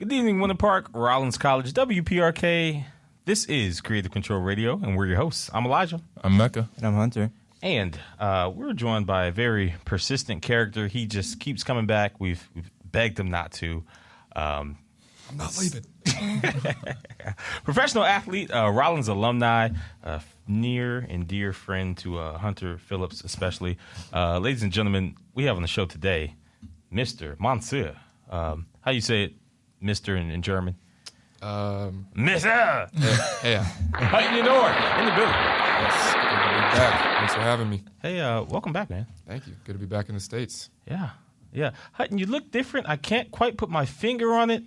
Good evening, Winter Park, Rollins College, WPRK. This is Creative Control Radio, and we're your hosts. I'm Elijah. I'm Mecca. And I'm Hunter. And we're joined by a very persistent character. He just keeps coming back. We've begged him not to. I'm not leaving. Professional athlete, Rollins alumni, near and dear friend to Hunter Phillips especially. Ladies and gentlemen, we have on the show today Mr. Monsieur. How you say it, Mr. in German? Mr. Hey. Hutton Yenor in the building. Yes, good to be back. Thanks for having me. Hey, welcome back, man. Thank you. Good to be back in the States. Yeah. Hutton, you look different. I can't quite put my finger on it.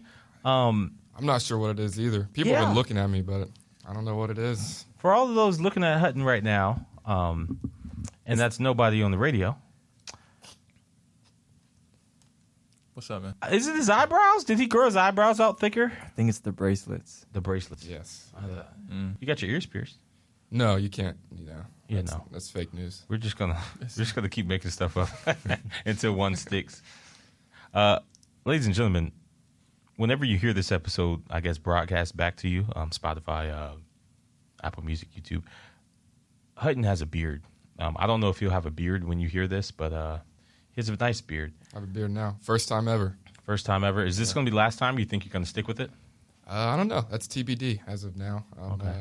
I'm not sure what it is either. People have been looking at me, but I don't know what it is. For all of those looking at Hutton right now, and that's nobody on the radio. What's up, man? Is it his eyebrows? Did he grow his eyebrows out thicker? I think it's the bracelets. The bracelets. Yes. You got your ears pierced. No, you can't. That's fake news. We're just gonna keep making stuff up until one sticks. Ladies and gentlemen, whenever you hear this episode, I guess broadcast back to you, Spotify, Apple Music, YouTube, Hutton has a beard. I don't know if he'll have a beard when you hear this, but he has a nice beard. I have a beard now. First time ever. First time ever. Is this going to be the last time? You think you're going to stick with it? I don't know. That's TBD as of now. Okay.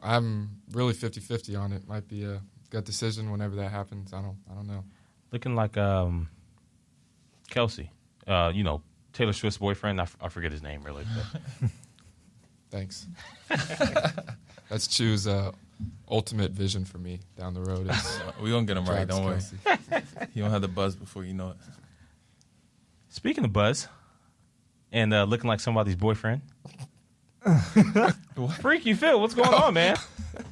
I'm really 50-50 on it. Might be a gut decision whenever that happens. I don't know. Looking like Kelsey, Taylor Swift's boyfriend. I forget his name really. But. Thanks. Let's choose ultimate vision for me down the road. We're going to get him right, don't worry. Kelsey. You don't have the buzz before you know it. Speaking of buzz, and looking like somebody's boyfriend. Freaky Phil, what's going on, man?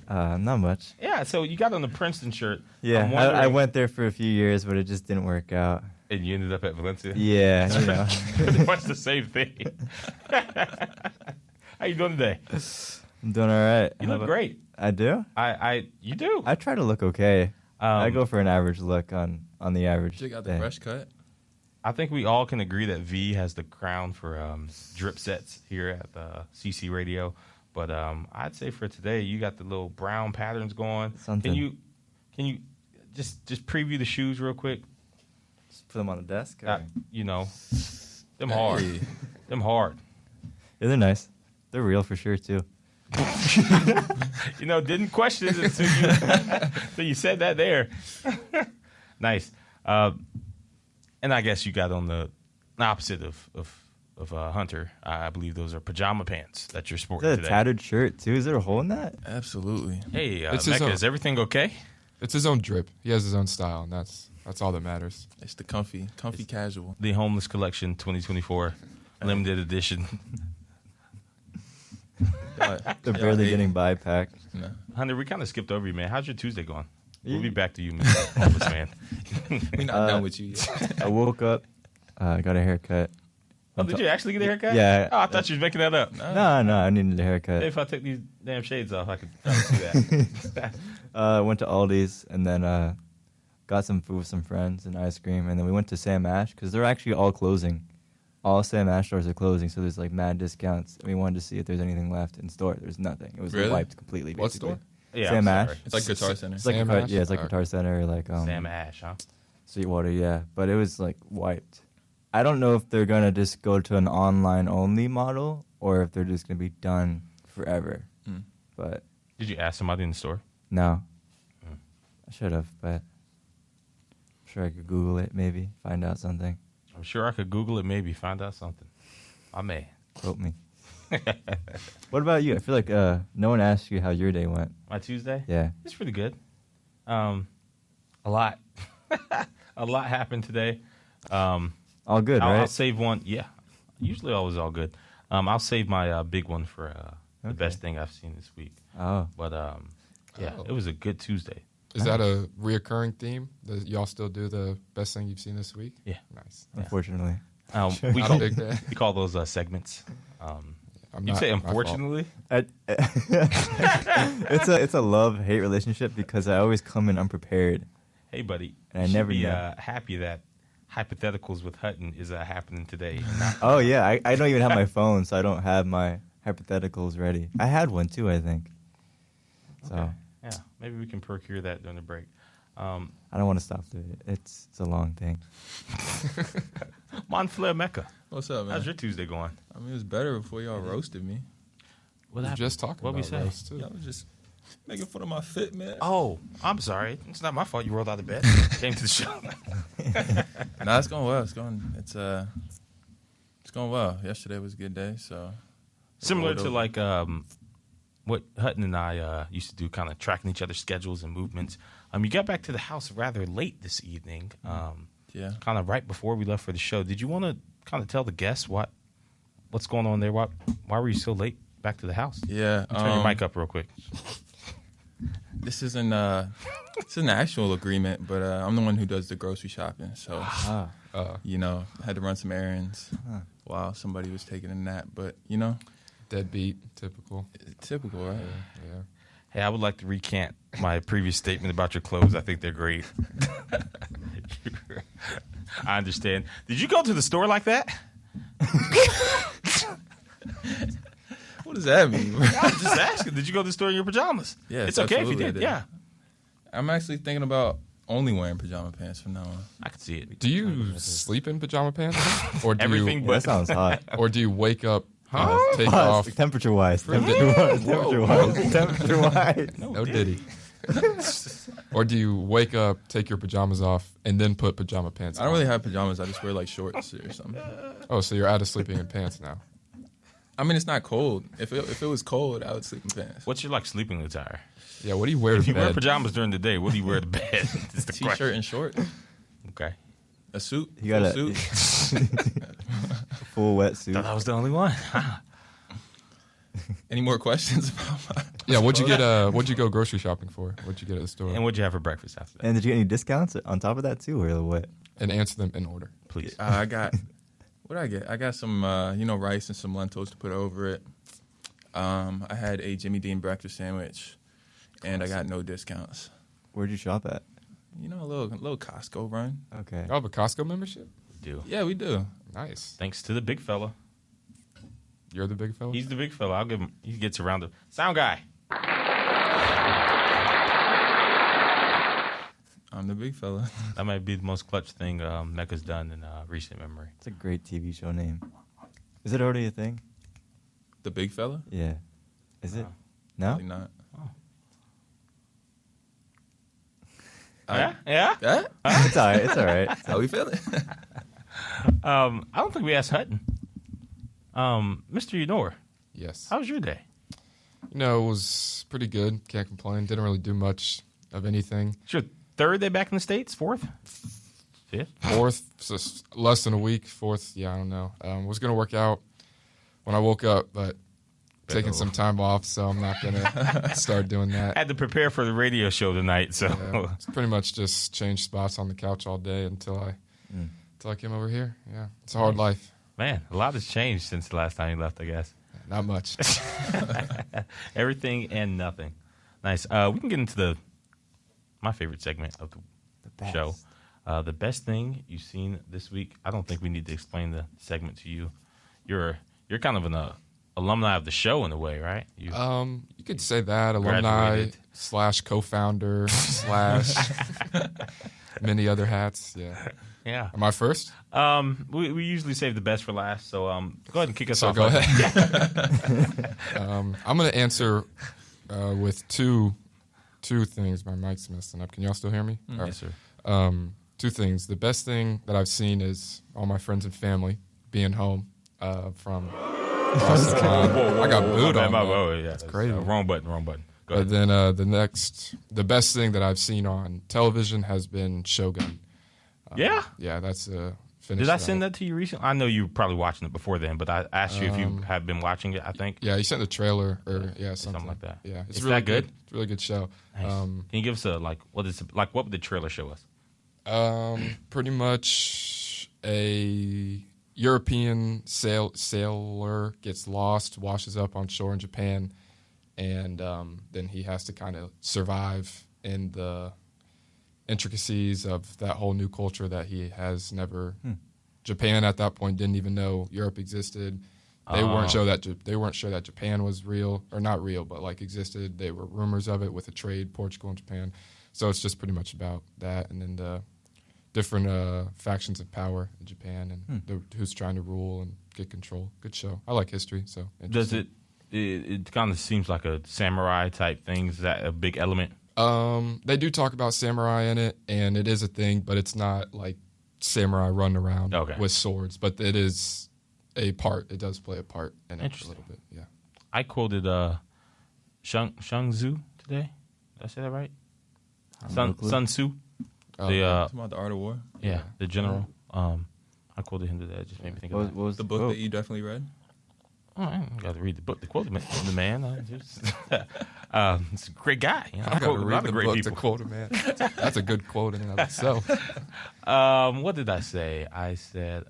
Not much. Yeah, so you got on the Princeton shirt. Yeah, I went there for a few years, but it just didn't work out. And you ended up at Valencia? Yeah, Pretty much the same thing. How you doing today? I'm doing all right. You look great. I do? You do. I try to look okay. I go for an average look on the average You got the day. fresh cut? I think we all can agree that V has the crown for drip sets here at the CC Radio. But I'd say for today, you got the little brown patterns going. Something. Can you just preview the shoes real quick? Just put them on the desk? Them hard. Them hard. Yeah, they're nice. They're real for sure, too. Didn't question it until you said that there. Nice. And I guess you got on the opposite of Hunter. I believe those are pajama pants that you're sporting Is that today. a tattered shirt, too? Is there a hole in that? Absolutely. Hey, It's Mecca, his own. is everything okay? It's his own drip. He has his own style, and that's all that matters. It's the comfy casual. The Homeless Collection 2024 limited edition. The barely getting by pack. No. Hunter, we kind of skipped over you, man. How's your Tuesday going? We'll be back to you, Mr. Homeless man. We're not done with you yet. I woke up, got a haircut. Oh, did you actually get a haircut? Yeah. Oh, I thought you was making that up. No, I needed a haircut. If I took these damn shades off, I could see that. Went to Aldi's and then got some food with some friends and ice cream. And then we went to Sam Ash because they're actually all closing. All Sam Ash stores are closing, so there's like mad discounts. And we wanted to see if there's anything left in store. There's nothing. It was Really? wiped completely, basically. What store? Yeah, Sam I'm Ash. sorry. It's like Guitar Center. It's like Sam Guitar, Ash? yeah, it's like Okay. Guitar Center or like Sam Ash, huh? Sweetwater, yeah. But it was like wiped. I don't know if they're gonna just go to an online only model or if they're just gonna be done forever. Mm. But Did you ask somebody in the store? no, Mm. I should have. But I'm sure I could Google it, maybe find out something. I'm sure I could Google it, maybe find out something. I may. Quote me. What about you? I feel like no one asked you how your day went. My Tuesday? Yeah. It's pretty good. A lot. A lot happened today. All good, I'll right? save one. Yeah. Usually always all good. I'll save my big one for the Okay. best thing I've seen this week. Oh. But, it was a good Tuesday. Is that a reoccurring theme? That y'all still do the best thing you've seen this week? Yeah. Nice. Unfortunately. We Not a big day. call those segments. I'm You not- say my fault. unfortunately? It's a love-hate relationship because I always come in unprepared. Hey, buddy. And I you should never be know. happy that hypotheticals with Hutton is happening today. Oh yeah, I don't even have my phone, so I don't have my hypotheticals ready. I had one too, I think. So Okay. Yeah, maybe we can procure that during the break. I don't want to stop it. It's a long thing. Montflair Mecca. What's up, man? How's your Tuesday going? I mean, it was better before y'all roasted me. What We're happened? just talking What about we say? roast, too. Y'all was just making fun of my fit, man. Oh, I'm sorry. It's not my fault. You rolled out of bed, came to the show. Nah, it's going well. It's going well. Yesterday was a good day, so Similar to Rolled like what Hutton and I used to do, kind of tracking each other's schedules and movements. You got back to the house rather late this evening, yeah. kind of right before we left for the show. Did you want to kind of tell the guests what's going on there? Why were you so late back to the house? Yeah. Turn your mic up real quick. This isn't an actual agreement, but I'm the one who does the grocery shopping. So, Ah, I had to run some errands while somebody was taking a nap. But, Deadbeat, typical. typical, right? Yeah. Hey, I would like to recant my previous statement about your clothes. I think they're great. I understand. Did you go to the store like that? What does that mean? I was just asking. Did you go to the store in your pajamas? Yes, it's okay if you absolutely I did. did. Yeah, I'm actually thinking about only wearing pajama pants from now on. I can see it. Do you sleep in pajama pants? Or do Everything you, yeah, that sounds hot. or do you wake up, take Pause. off? Temperature-wise. Temperature-wise. No diddy. Or do you wake up, take your pajamas off, and then put pajama pants I on? don't really have pajamas. I just wear like shorts or something. Oh, so you're out of sleeping in pants now. I mean, it's not cold. If it was cold, I would sleep in pants. What's your sleeping attire? Yeah, what do you wear If to you wear bed? pajamas during the day, what do you wear to bed? Is the T-shirt question. and shorts. Okay. A suit. You got Full a suit. full wetsuit. Thought I was the only one. Any more questions about my Yeah, what'd you go grocery shopping for? What'd you get at the store? And what'd you have for breakfast after that? And did you get any discounts on top of that too, or what? And answer them in order. Please. I got what did I get? I got some rice and some lentils to put over it. I had a Jimmy Dean breakfast sandwich, and I got no discounts. Where'd you shop at? A little Costco run. Okay. You have a Costco membership? Do. Yeah, we do. Nice. Thanks to the big fella. You're the big fella? He's the big fella. I'll give him. He gets around the sound guy. I'm the big fella. That might be the most clutch thing Mecca's done in recent memory. It's a great TV show name. Is it already a thing? The big fella? Yeah. Is it? Wow. No? Probably not. Oh. I- Yeah. Yeah? It's all right. It's all right. How we feeling? I don't think we asked Hutton. Mr. Yenor, Yes. how was your day? It was pretty good. Can't complain. Didn't really do much of anything. It's your third day back in the States? Fourth? Fifth? Fourth, so less than a week. Fourth, I don't know. Was going to work out when I woke up, but taking some time off, so I'm not going to start doing that. Had to prepare for the radio show tonight, so Yeah, it's pretty much just changed spots on the couch all day until I came over here. Yeah, it's a hard life. man, a lot has changed since the last time you left, I guess. Not much. Everything and nothing. Nice. We can get into my favorite segment of the best. show. The best thing you've seen this week. I don't think we need to explain the segment to you. You're kind of an alumni of the show in a way, right? You You could say that. Alumni Graduated. / co-founder / many other hats. Yeah. yeah. Am I first? We usually save the best for last, so go ahead and kick us So off. go ahead. I'm going to answer with two things. My mic's messing up. Can y'all still hear me? All right. Yes, sir. Two things. The best thing that I've seen is all my friends and family being home from across the pond. I got booed on. man. That's crazy. Wrong button. Go But ahead. then the best thing that I've seen on television has been Shogun. Yeah? Yeah, that's finished. Did I send that to you recently? I know you were probably watching it before then, but I asked you if you have been watching it, I think. Yeah, you sent the trailer or something something like that. Yeah, It's really that good? It's a really good show. Nice. Can you give us what would the trailer show us? Pretty much a European sailor gets lost, washes up on shore in Japan, and then he has to kind of survive in the intricacies of that whole new culture that he has never. Japan at that point didn't even know Europe existed. They weren't sure that Japan was real, or not real, but like existed. There were rumors of it with a trade, Portugal and Japan. So it's just pretty much about that, and then the different factions of power in Japan and who's trying to rule and get control. Good show. I like history, so Does it kind of seems like a samurai type thing? Is that a big element? They do talk about samurai in it, and it is a thing, but it's not like samurai running around with swords. But it is a part. It does play a part in it a little bit. Yeah. I quoted Shang Tzu today. Did I say that right? Sun Tzu. About the Art of War. Yeah, the general. I quoted him today. It just made me think of that. What was the book that you definitely read? Oh, I got to read the book. The quote the man. It's a great guy. You know, I got to read the book to quote a man. That's a good quote in and of itself. What did I say? I said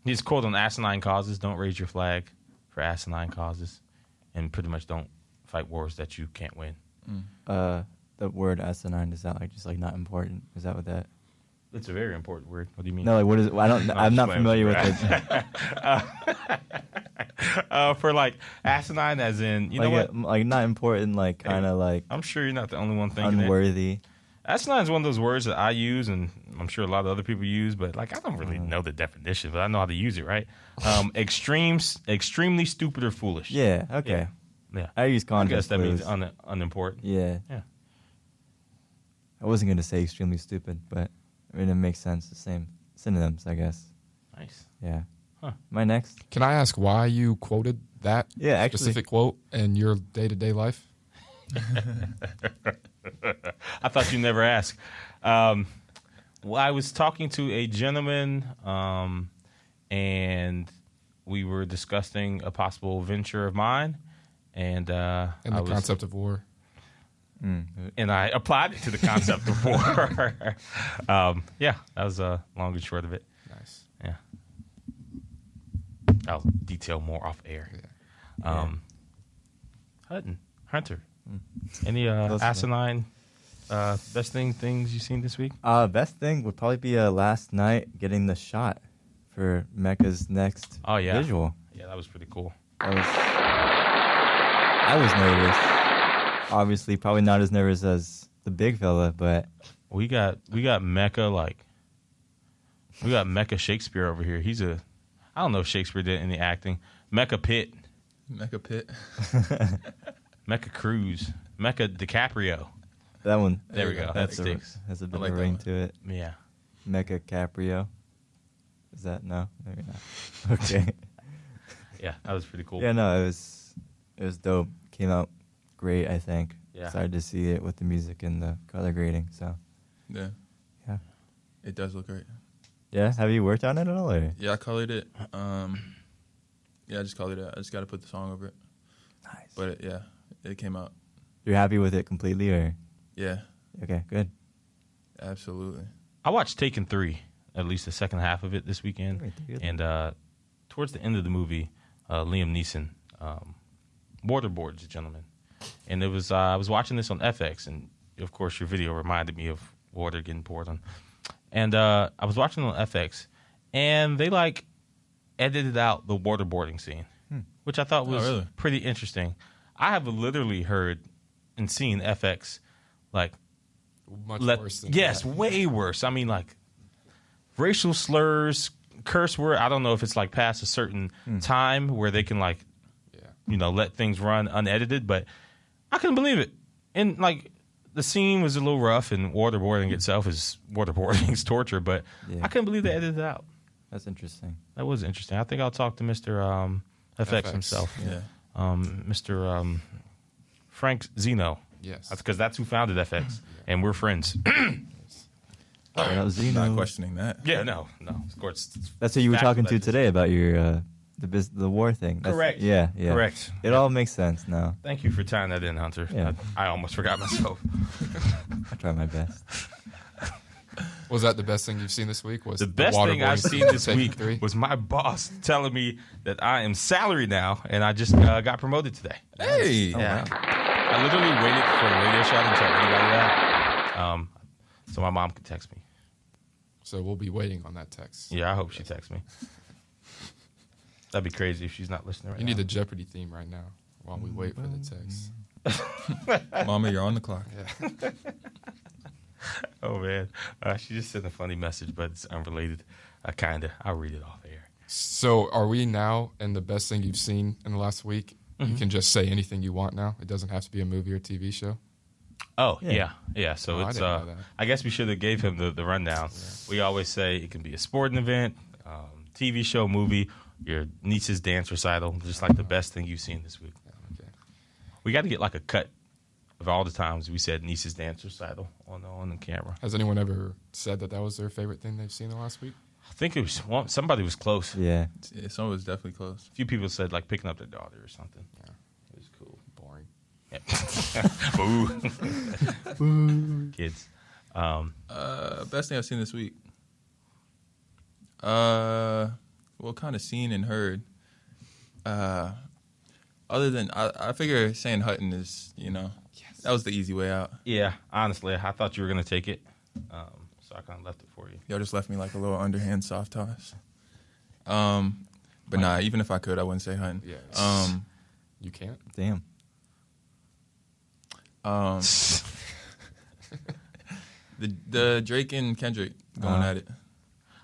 his quote on asinine causes: "Don't raise your flag for asinine causes, and pretty much don't fight wars that you can't win." The word asinine, is that like just like not important? Is that what that? It's a very important word. What do you mean? No, like what is it? I don't. I'm not familiar with it. For like asinine, as in you know what? Like not important, like kind of like. I'm sure you're not the only one thinking unworthy. Asinine is one of those words that I use, and I'm sure a lot of other people use, but like I don't really know the definition, but I know how to use it, right? Extremely stupid or foolish. Yeah. Okay. Yeah. I use context. I guess that means unimportant. Yeah. Yeah. I wasn't gonna say extremely stupid, but I mean it makes sense. The same synonyms, I guess. Nice. Yeah. Huh. My next. Can I ask why you quoted that specific quote in your day-to-day life? I thought you never asked. Well, I was talking to a gentleman, and we were discussing a possible venture of mine, and the concept of war. And I applied it to the concept of war. Yeah, that was a long and short of it. Nice. Yeah. I'll detail more off air. Yeah. Hunter, any asinine best things you've seen this week? Best thing would probably be last night getting the shot for Mecca's next visual. Yeah, that was pretty cool. I was nervous. Obviously, probably not as nervous as the big fella, but we got Mecca we got Mecca Shakespeare over here. I don't know if Shakespeare did any acting. Mecca Pitt, Mecca Cruz, Mecca DiCaprio. That one. There we go. That sticks. Has a bit of a ring to it. Yeah. Mecca Caprio. Is that no? Maybe not. Okay. Yeah, that was pretty cool. Yeah, no, it was dope. Came out great, I think. Yeah. Excited to see it with the music and the color grading. So. Yeah. It does look great. Yeah. Have you worked on it at all? Or? Yeah, I colored it. I just colored it. I just got to put the song over it. Nice. But it came out. You're happy with it completely, or? Yeah. Okay. Good. Absolutely. I watched Taken 3, at least the second half of it this weekend, and towards the end of the movie, Liam Neeson waterboards a gentleman. And it was I was watching this on FX, and of course your video reminded me of water getting poured on. And I was watching it on FX, and they like edited out the waterboarding scene, which I thought was pretty interesting. I have literally heard and seen FX like much worse than that. Way worse. I mean, like racial slurs, curse word. I don't know if it's like past a certain time where they can like, let things run unedited, but I couldn't believe it. And like the scene was a little rough, and waterboarding itself is waterboarding. It's torture, but I couldn't believe they edited it out. That's interesting. That was interesting. I think I'll talk to Mr. FX himself. Yeah. Mr. Frank Zeno. Yes. Because that's who founded FX, and we're friends. Not questioning that. Yeah, no. Of course. That's who you were talking to today about your the war thing. Correct. Yeah. Correct. It all makes sense now. Thank you for tying that in, Hunter. Yeah. I almost forgot myself. I try my best. Was that the best thing you've seen this week? Was the best thing I've seen this week three? Was my boss telling me that I am salaried now, and I just got promoted today. Hey. Yeah. I literally waited for the radio show to tell anybody that. so my mom can text me. So we'll be waiting on that text. Yeah, I hope she texts me. That'd be crazy if she's not listening right You now. need the Jeopardy theme right now while we wait for the text. Mama, you're on the clock. Yeah. Oh, man. She just sent a funny message, but it's unrelated. I'll read it off air. So are we now in the best thing you've seen in the last week? You can just say anything you want now. It doesn't have to be a movie or TV show. Oh, Yeah. yeah. So Oh, I it's, didn't know that. I guess we should have gave him the rundown. Yeah. We always say it can be a sporting event, TV show, movie, your niece's dance recital, just like the best thing you've seen this week. Okay. We got to get like a cut of all the times we said niece's dance recital on the camera. Has anyone ever said that was their favorite thing they've seen the last week? I think it was somebody was close. Yeah. Yeah, someone was definitely close. A few people said like picking up their daughter or something. Yeah. It was cool. Boring. Yeah. Boo. Kids. Best thing I've seen this week. Well, kind of seen and heard. Other than I figure saying Hutton is, that was the easy way out. Yeah, honestly, I thought you were going to take it. So I kind of left it for you. Y'all just left me like a little underhand soft toss. But nah, even if I could, I wouldn't say Hutton. Yeah. You can't? Damn. The Drake and Kendrick going at it.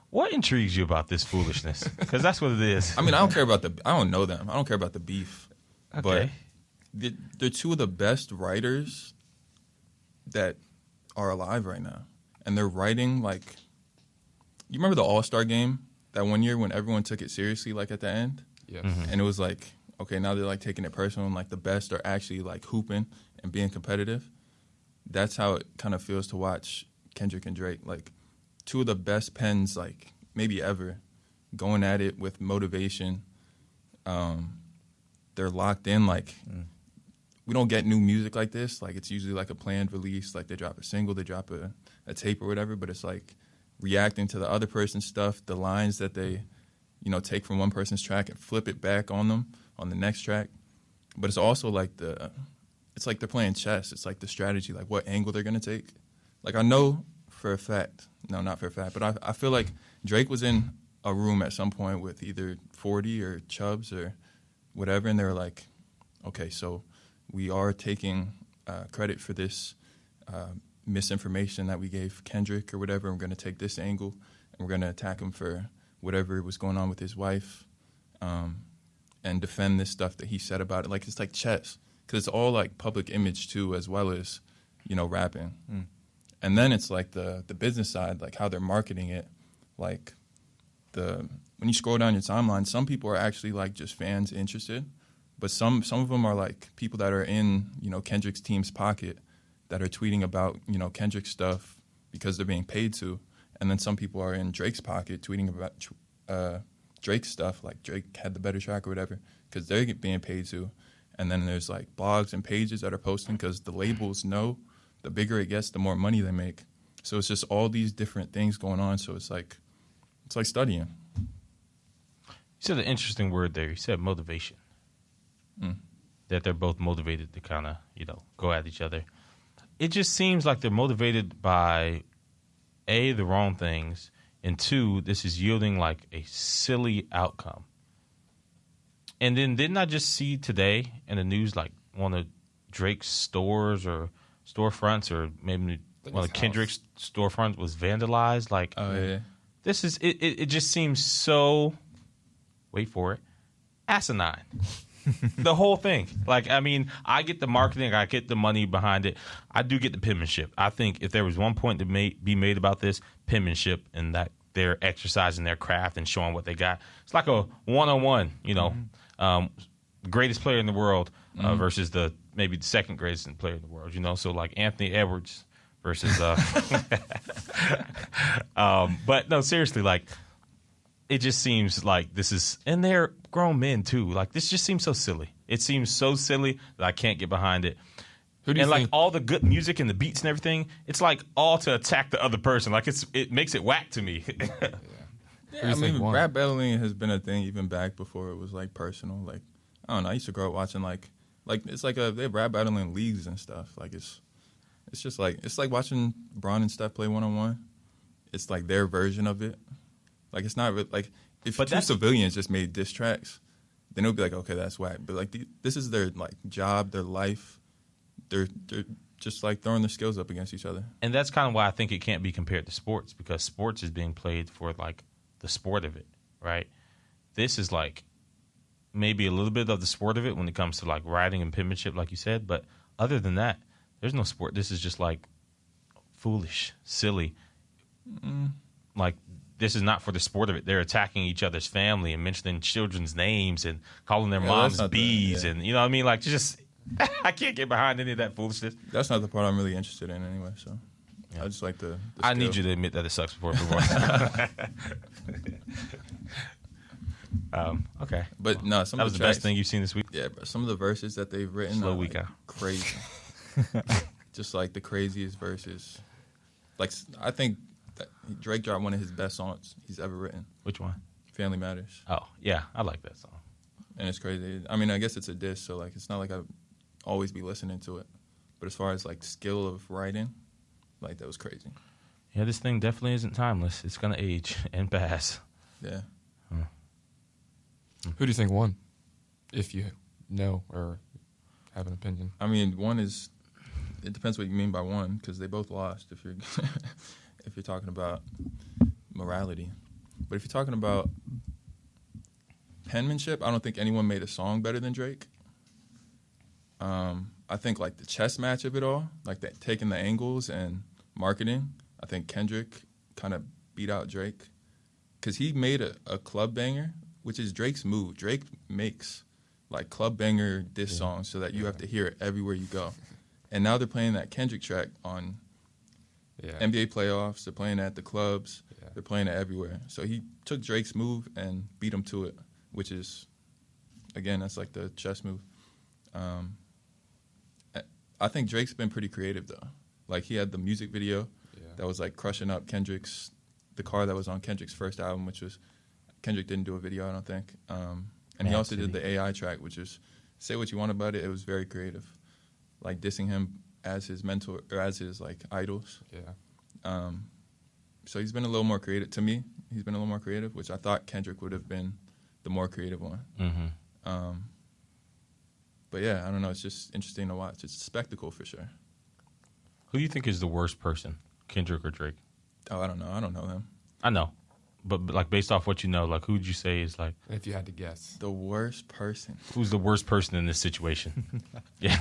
What intrigues you about this foolishness? Because that's what it is. I mean, I don't care about I don't know them. I don't care about the beef. Okay. But they're two of the best writers that are alive right now. And they're writing like, you remember the All-Star game that one year when everyone took it seriously, like at the end? Yes. And it was like, okay, now they're like taking it personal and like the best are actually like hooping and being competitive. That's how it kind of feels to watch Kendrick and Drake. Like two of the best pens like maybe ever going at it with motivation. They're locked in. Like we don't get new music like this. Like it's usually like a planned release. Like they drop a single, they drop a tape or whatever, but it's like reacting to the other person's stuff, the lines that they, take from one person's track and flip it back on them on the next track. But it's also like it's like they're playing chess. It's like the strategy, like what angle they're going to take. Like I know for a fact, no, not for a fact, but I feel like Drake was in a room at some point with either 40 or Chubbs or whatever, and they were like, okay, so we are taking credit for this misinformation that we gave Kendrick or whatever. We're going to take this angle, and we're going to attack him for whatever was going on with his wife and defend this stuff that he said about it. Like, it's like chess, because it's all, like, public image, too, as well as, rapping. And then it's, like, the business side, like, how they're marketing it. Like, when you scroll down your timeline, some people are actually, like, just fans interested. But some of them are, like, people that are in, Kendrick's team's pocket that are tweeting about, Kendrick stuff because they're being paid to. And then some people are in Drake's pocket tweeting about Drake's stuff, like Drake had the better track or whatever, because they're being paid to. And then there's, like, blogs and pages that are posting because the labels know the bigger it gets, the more money they make. So it's just all these different things going on. So it's like studying. You said an interesting word there. You said motivation. That they're both motivated to kind of, go at each other. It just seems like they're motivated by, A, the wrong things, and 2, this is yielding like a silly outcome. And then didn't I just see today in the news like one of Drake's stores or storefronts or maybe one of Kendrick's storefronts was vandalized? Like, Oh, yeah. this is, it just seems so, wait for it, asinine. The whole thing. Like, I mean, I get the marketing, I get the money behind it. I do get the penmanship. I think if there was one point to be made about this, penmanship, and that they're exercising their craft and showing what they got. It's like a one-on-one, greatest player in the world versus maybe the second greatest player in the world, So like Anthony Edwards versus but no, seriously, like, it just seems like this is, and they're grown men too. Like, this just seems so silly. It seems so silly that I can't get behind it. Who do you and think? Like all the good music and the beats and everything, it's like all to attack the other person. Like it makes it whack to me. Yeah, I mean, rap battling has been a thing even back before it was like personal. Like, I don't know. I used to grow up watching like it's like they have rap battling leagues and stuff. Like it's It's just like it's like watching Bron and Steph play 1-on-1. It's like their version of it. Like it's not like if two civilians just made diss tracks, then it'll be like, okay, that's whack. But like this is their like job, their life. They're just like throwing their skills up against each other. And that's kind of why I think it can't be compared to sports, because sports is being played for like the sport of it, right? This is like maybe a little bit of the sport of it when it comes to like riding and penmanship, like you said. But other than that, there's no sport. This is just like foolish, silly. Like this is not for the sport of it. They're attacking each other's family and mentioning children's names and calling their moms bees, and you know what I mean? Like just I can't get behind any of that foolishness. That's not the part I'm really interested in anyway. So I just like the I need you to admit that it sucks before we move on. Okay, but no, some that of was the the best thing you've seen this week. Yeah, bro. Some of the verses that they've written Slow are week like out. crazy. Just like the craziest verses. Like I think that Drake dropped one of his best songs he's ever written. Which one? Family Matters. Oh yeah, I like that song. And it's crazy. I mean, I guess it's a diss, so like it's not like I'd always be listening to it. But as far as like skill of writing, like that was crazy. Yeah, this thing definitely isn't timeless. It's gonna age and pass. Yeah. Who do you think won? If you know or have an opinion. I mean, one is. It depends what you mean by one, because they both lost. If you're if you're talking about morality, but if you're talking about penmanship, I don't think anyone made a song better than Drake. I think like the chess match of it all, like that taking the angles and marketing. I think Kendrick kind of beat out Drake because he made a club banger, which is Drake's move. Drake makes like club banger diss songs so that you have to hear it everywhere you go. And now they're playing that Kendrick track on NBA playoffs. They're playing it at the clubs. Yeah. They're playing it everywhere. So he took Drake's move and beat him to it, which is, again, that's like the chess move. I think Drake's been pretty creative, though. Like, he had the music video that was, like, crushing up the car that was on Kendrick's first album, which was, Kendrick didn't do a video, I don't think. And he also did the AI track, which is, say what you want about it, it was very creative. Like, dissing him as his mentor, or as his, like, idols. Yeah. So he's been a little more creative. To me, he's been a little more creative, which I thought Kendrick would have been the more creative one. Mm-hmm. But yeah, I don't know. It's just interesting to watch. It's a spectacle for sure. Who do you think is the worst person, Kendrick or Drake? Oh, I don't know. I don't know them. I know. But like based off what you know, like who would you say is like... If you had to guess. The worst person. Who's the worst person in this situation? Yeah.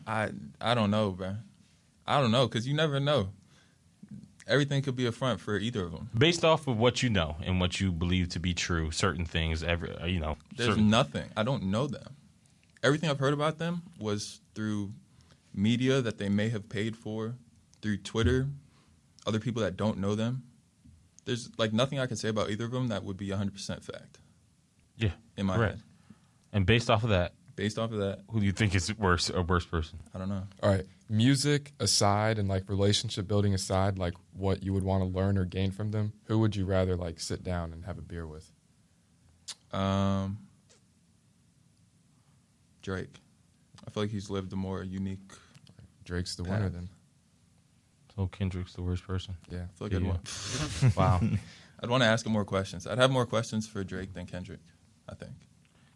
I don't know, bro. I don't know, because you never know. Everything could be a front for either of them. Based off of what you know and what you believe to be true, certain things, There's nothing. I don't know them. Everything I've heard about them was through media that they may have paid for, through Twitter, other people that don't know them. There's like nothing I can say about either of them that would be 100% fact. Yeah. In my head. And based off of that, who do you think is worse person? I don't know. All right. Music aside and like relationship building aside, like what you would want to learn or gain from them, who would you rather like sit down and have a beer with? Drake. I feel like he's lived a more unique... Drake's the winner then. So Kendrick's the worst person? Yeah. I feel like I'd want... Wow. I'd want to ask him more questions. I'd have more questions for Drake than Kendrick, I think.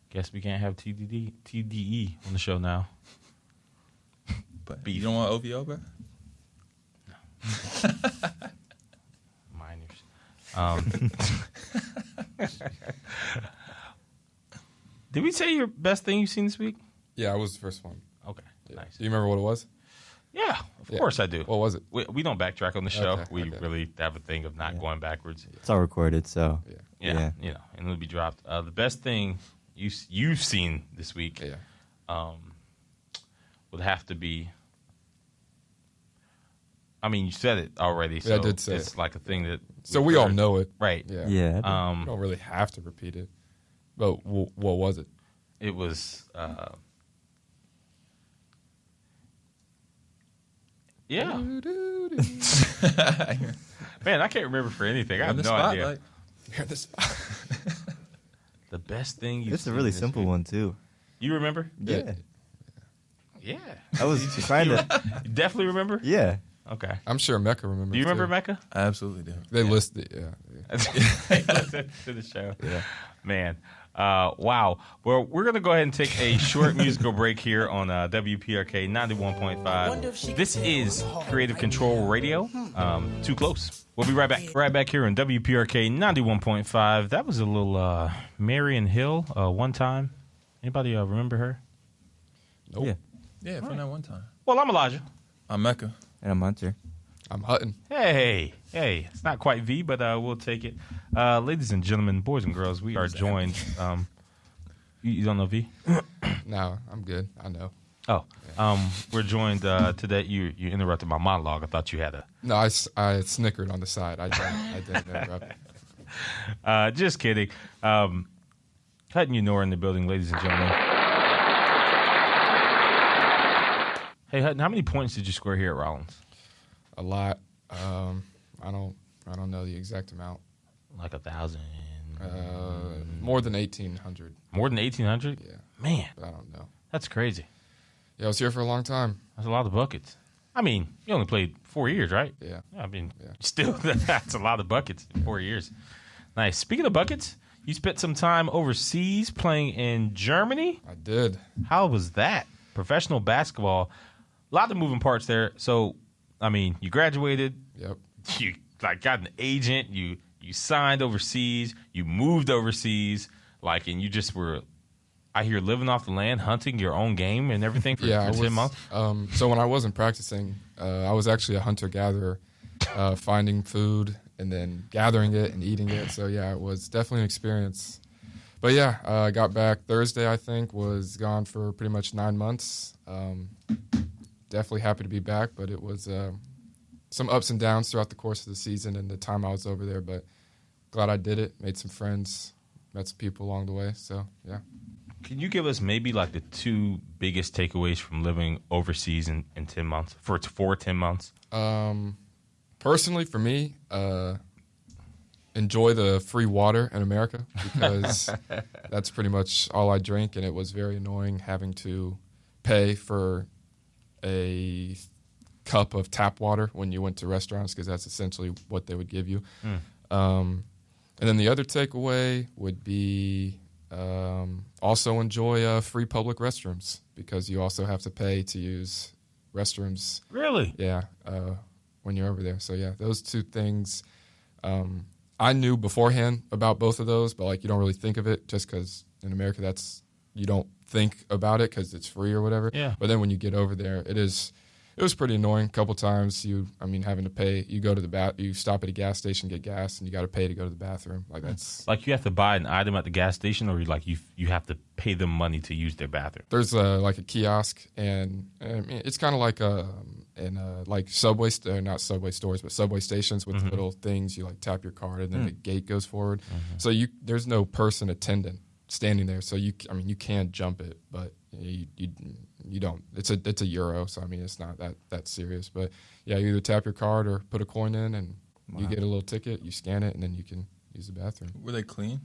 Guess we can't have TDE on the show now. But you don't want OVO, bro? No. Minors. Did we say your best thing you've seen this week? Yeah, I was the first one. Okay, yeah. Nice. Do you remember what it was? Yeah, of course I do. What was it? We don't backtrack on the show. Okay, we really have a thing of not going backwards. It's all recorded, so. Yeah, and it'll be dropped. The best thing you've seen this week would have to be... I mean, you said it already, so I did say it's like a thing that... So we all know it. Right. Yeah. Yeah. We don't really have to repeat it. But what was it? It was... yeah. Man, I can't remember for anything. I have no idea. You're the spot. The best thing you've It's a seen really this simple week. one, too. You remember? Yeah. Yeah. I was trying to. You definitely remember? Yeah. Okay. I'm sure Mecca remembers. Do you remember too. Mecca? I absolutely do. They listed it, yeah. Listen to the show. Yeah. Man. Wow. Well, we're going to go ahead and take a short musical break here on WPRK 91.5. This is Creative Control Radio. Too close. We'll be right back. Right back here on WPRK 91.5. That was a little Marion Hill one time. Anybody remember her? Nope. Yeah. Yeah, from that one time. Well, I'm Elijah. I'm Mecca. And I'm Hunter. I'm Hutton. Hey, it's not quite V, but we'll take it. Ladies and gentlemen, boys and girls, we are joined. You don't know V? No, I'm good. I know. Oh, we're joined today. You interrupted my monologue. I thought you had a. No, I snickered on the side. I didn't interrupt. Just kidding. Hutton Yenor in the building, ladies and gentlemen. Hey Hutton, how many points did you score here at Rollins? A lot. I don't know the exact amount. Like 1,000. More than 1,800. More than 1,800? Yeah, Man, but I don't know. that's crazy. Yeah, I was here for a long time. That's a lot of buckets. I mean, you only played 4 years, right? Yeah. I mean, Yeah. still, that's a lot of buckets in 4 years. Nice. Speaking of buckets, you spent some time overseas playing in Germany. I did. How was that? Professional basketball, a lot of moving parts there. So, I mean, you graduated, Yep. you got an agent, you signed overseas, you moved overseas, and you just were, I hear, living off the land, hunting your own game and everything for 10 months. So when I wasn't practicing, I was actually a hunter-gatherer, finding food and then gathering it and eating it. So, yeah, it was definitely an experience. But, yeah, I got back Thursday, I think, was gone for pretty much 9 months. Definitely happy to be back, but it was some ups and downs throughout the course of the season and the time I was over there. But glad I did it, made some friends, met some people along the way. So, yeah. Can you give us maybe the 2 biggest takeaways from living overseas in 10 months, for 10 months? Personally, for me, enjoy the free water in America because that's pretty much all I drink, and it was very annoying having to pay for a cup of tap water when you went to restaurants because that's essentially what they would give you. And then the other takeaway would be also enjoy free public restrooms because you also have to pay to use restrooms. Really? Yeah, when you're over there. So, yeah, those 2 things. I knew beforehand about both of those, but, you don't really think of it just because in America you don't think about it because it's free or whatever. Yeah. But then when you get over there, it was pretty annoying. A couple times having to pay. You go to you stop at a gas station, get gas, and you got to pay to go to the bathroom. That's you have to buy an item at the gas station, or you have to pay them money to use their bathroom. There's a kiosk, and it's kind of like Subway, not Subway stores, but Subway stations with little things. You tap your card, and then the gate goes forward. So there's no person attendant standing there, so you can jump it, but you don't. It's a euro, so it's not that serious. But yeah, you either tap your card or put a coin in, and you get a little ticket. You scan it, and then you can use the bathroom. Were they clean?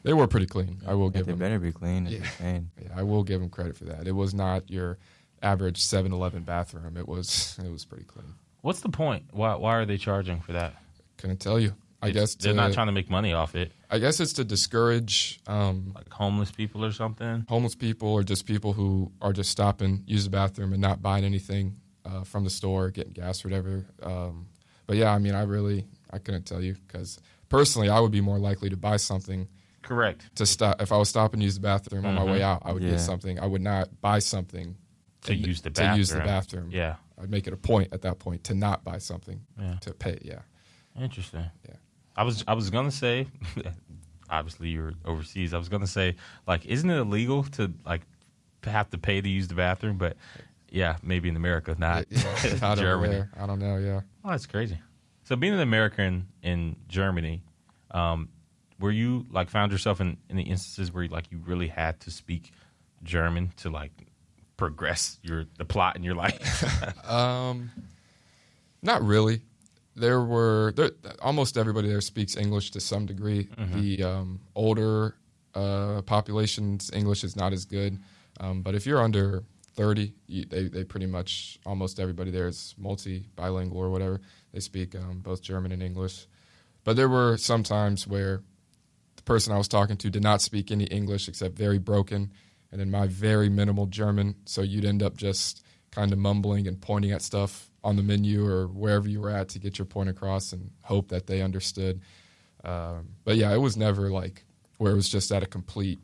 They were pretty clean. I will give They them. better be clean. If Yeah. you're paying. Yeah, I will give them credit for that. It was not your average 7-Eleven bathroom. It was pretty clean. What's the point? Why are they charging for that? Couldn't tell you. I guess they're not trying to make money off it. I guess it's to discourage Homeless people or something. homeless people or just people who are just stopping, use the bathroom, and not buying anything from the store, getting gas or whatever. But yeah, I couldn't tell you because personally, I would be more likely to buy something. Correct. To stop if I was stopping to use the bathroom on my way out. I would get something. I would not buy something To use the bathroom. Yeah. I'd make it a point at that point to not buy something Yeah. to pay. Yeah. Interesting. Yeah. I was gonna say, obviously you're overseas. I was gonna say, isn't it illegal to have to pay to use the bathroom? But yeah, maybe in America, not Not over Germany. there. I don't know. Yeah. Oh, that's crazy. So being an American in Germany, were you found yourself in the instances where you really had to speak German to progress the plot in your life? Not really. Almost everybody there speaks English to some degree. The older population's English is not as good. But if you're under 30. They pretty much, almost everybody there is bilingual or whatever. They speak both German and English. But there were some times where the person I was talking to did not speak any English except very broken, and then my very minimal German, so you'd end up just kind of mumbling and pointing at stuff on the menu or wherever you were at to get your point across and hope that they understood. But yeah, it was never like where it was just at a complete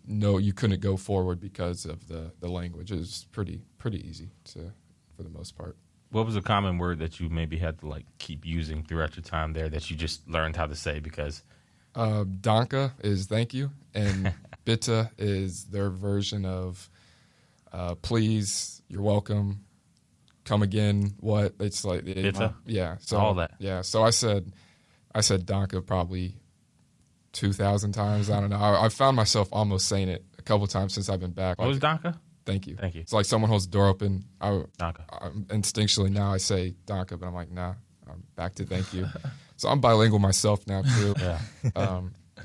no, you couldn't go forward because of the language. It was pretty easy for the most part. What was a common word that you maybe had to like keep using throughout your time there that you just learned how to say because? Danke is thank you, and bitte is their version of please, you're welcome, come again, what? It's like bitte? Yeah. So all that. Yeah. So I said Danke probably 2,000 times. I don't know. I found myself almost saying it a couple times since I've been back. What was Danke? Thank you. Thank you. It's like someone holds the door open. Danke. Instinctually now I say Danke, but I'm like, nah, I'm back to thank you. So I'm bilingual myself now too. Yeah.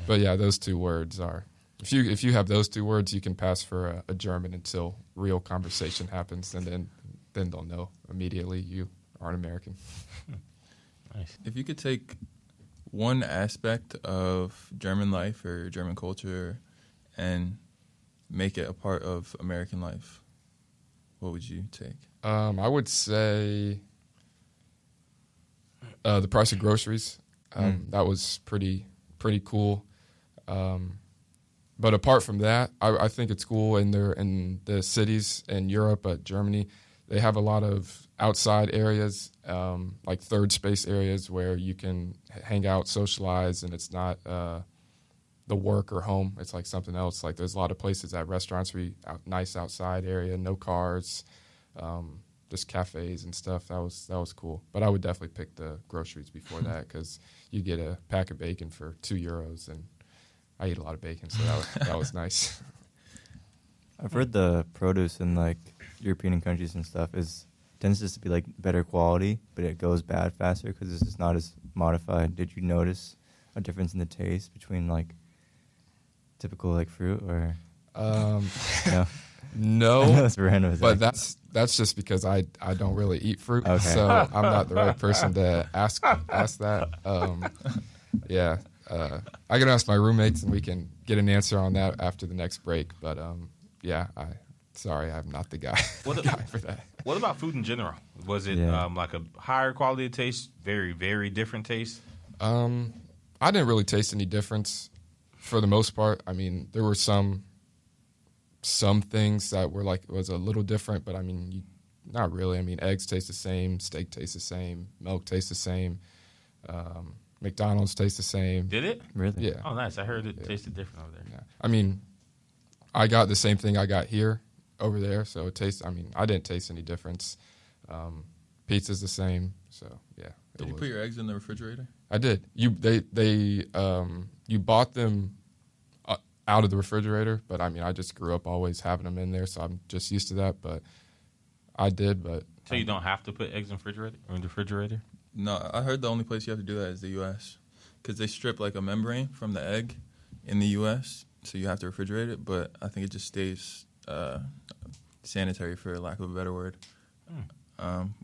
But yeah, those two words are. If you have those two words, you can pass for a German until real conversation happens, and then they'll know immediately you are an American. Nice. If you could take one aspect of German life or German culture and make it a part of American life, what would you take? I would say the price of groceries. That was pretty cool. But apart from that, I think it's cool in the cities in Europe, Germany, they have a lot of outside areas, like third space areas where you can hang out, socialize, and it's not the work or home. It's like something else. Like there's a lot of places at restaurants where nice outside area, no cars, just cafes and stuff. That was cool. But I would definitely pick the groceries before that because you get a pack of bacon for €2, and I eat a lot of bacon, so that was nice. I've heard the produce in like European countries and stuff tends just to be like better quality, but it goes bad faster because it's just not as modified. Did you notice a difference in the taste between like typical like fruit or no? No, I know it's random, but that's just because I don't really eat fruit, okay. So I'm not the right person to ask that. Yeah, I can ask my roommates and we can get an answer on that after the next break. But yeah, I'm not the guy, for that. What about food in general? Was it like a higher quality of taste, very, very different taste? I didn't really taste any difference for the most part. I mean, there were some things that were like, it was a little different, but I mean, not really. I mean, eggs taste the same, steak tastes the same, milk tastes the same, McDonald's tastes the same. Did it? Really? Yeah. Oh, nice. I heard it tasted different over there. Yeah. I mean, I got the same thing I got here over there, so it tastes. I mean, I didn't taste any difference. Pizza's the same, so yeah. Did you put your eggs in the refrigerator? I did. You bought them out of the refrigerator, but I mean, I just grew up always having them in there, so I'm just used to that. But I did. But so you don't have to put eggs in the refrigerator? No, I heard the only place you have to do that is the U.S. because they strip like a membrane from the egg in the U.S., so you have to refrigerate it. But I think it just stays sanitary, for lack of a better word,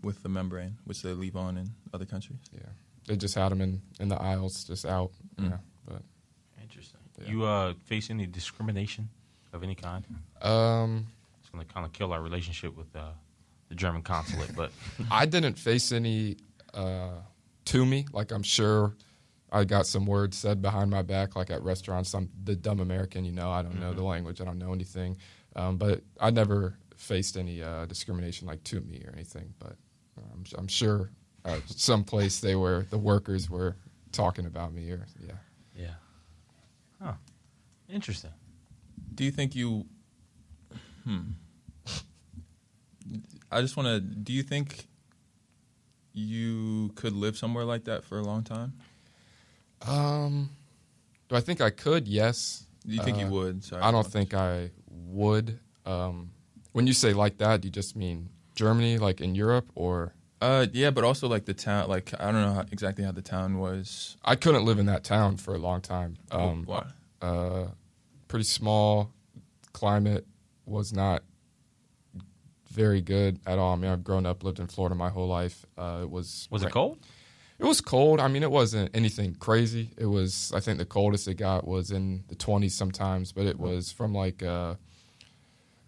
with the membrane, which they leave on in other countries. Yeah, they just had them in the aisles, just out. Yeah, but interesting. Yeah. You face any discrimination of any kind? It's going to kind of kill our relationship with the German consulate, but I didn't face any to me. Like, I'm sure I got some words said behind my back, like at restaurants. I'm the dumb American, I don't know the language, I don't know anything. But I never faced any discrimination like to me or anything. But I'm sure someplace the workers were talking about me or yeah. Huh. Interesting. Do you think you? Do you think you could live somewhere like that for a long time? Do I think I could? Yes. Do you think you would? Sorry, I don't think I would. When you say like that, do you just mean Germany, like in Europe, or? Yeah, but also like the town. Like, I don't know exactly how the town was. I couldn't live in that town for a long time. Why? Pretty small. Climate was not very good at all. I mean, I've grown up, lived in Florida my whole life. Was it cold? It was cold. I mean, it wasn't anything crazy. It was, I think the coldest it got was in the 20s sometimes, but it was from like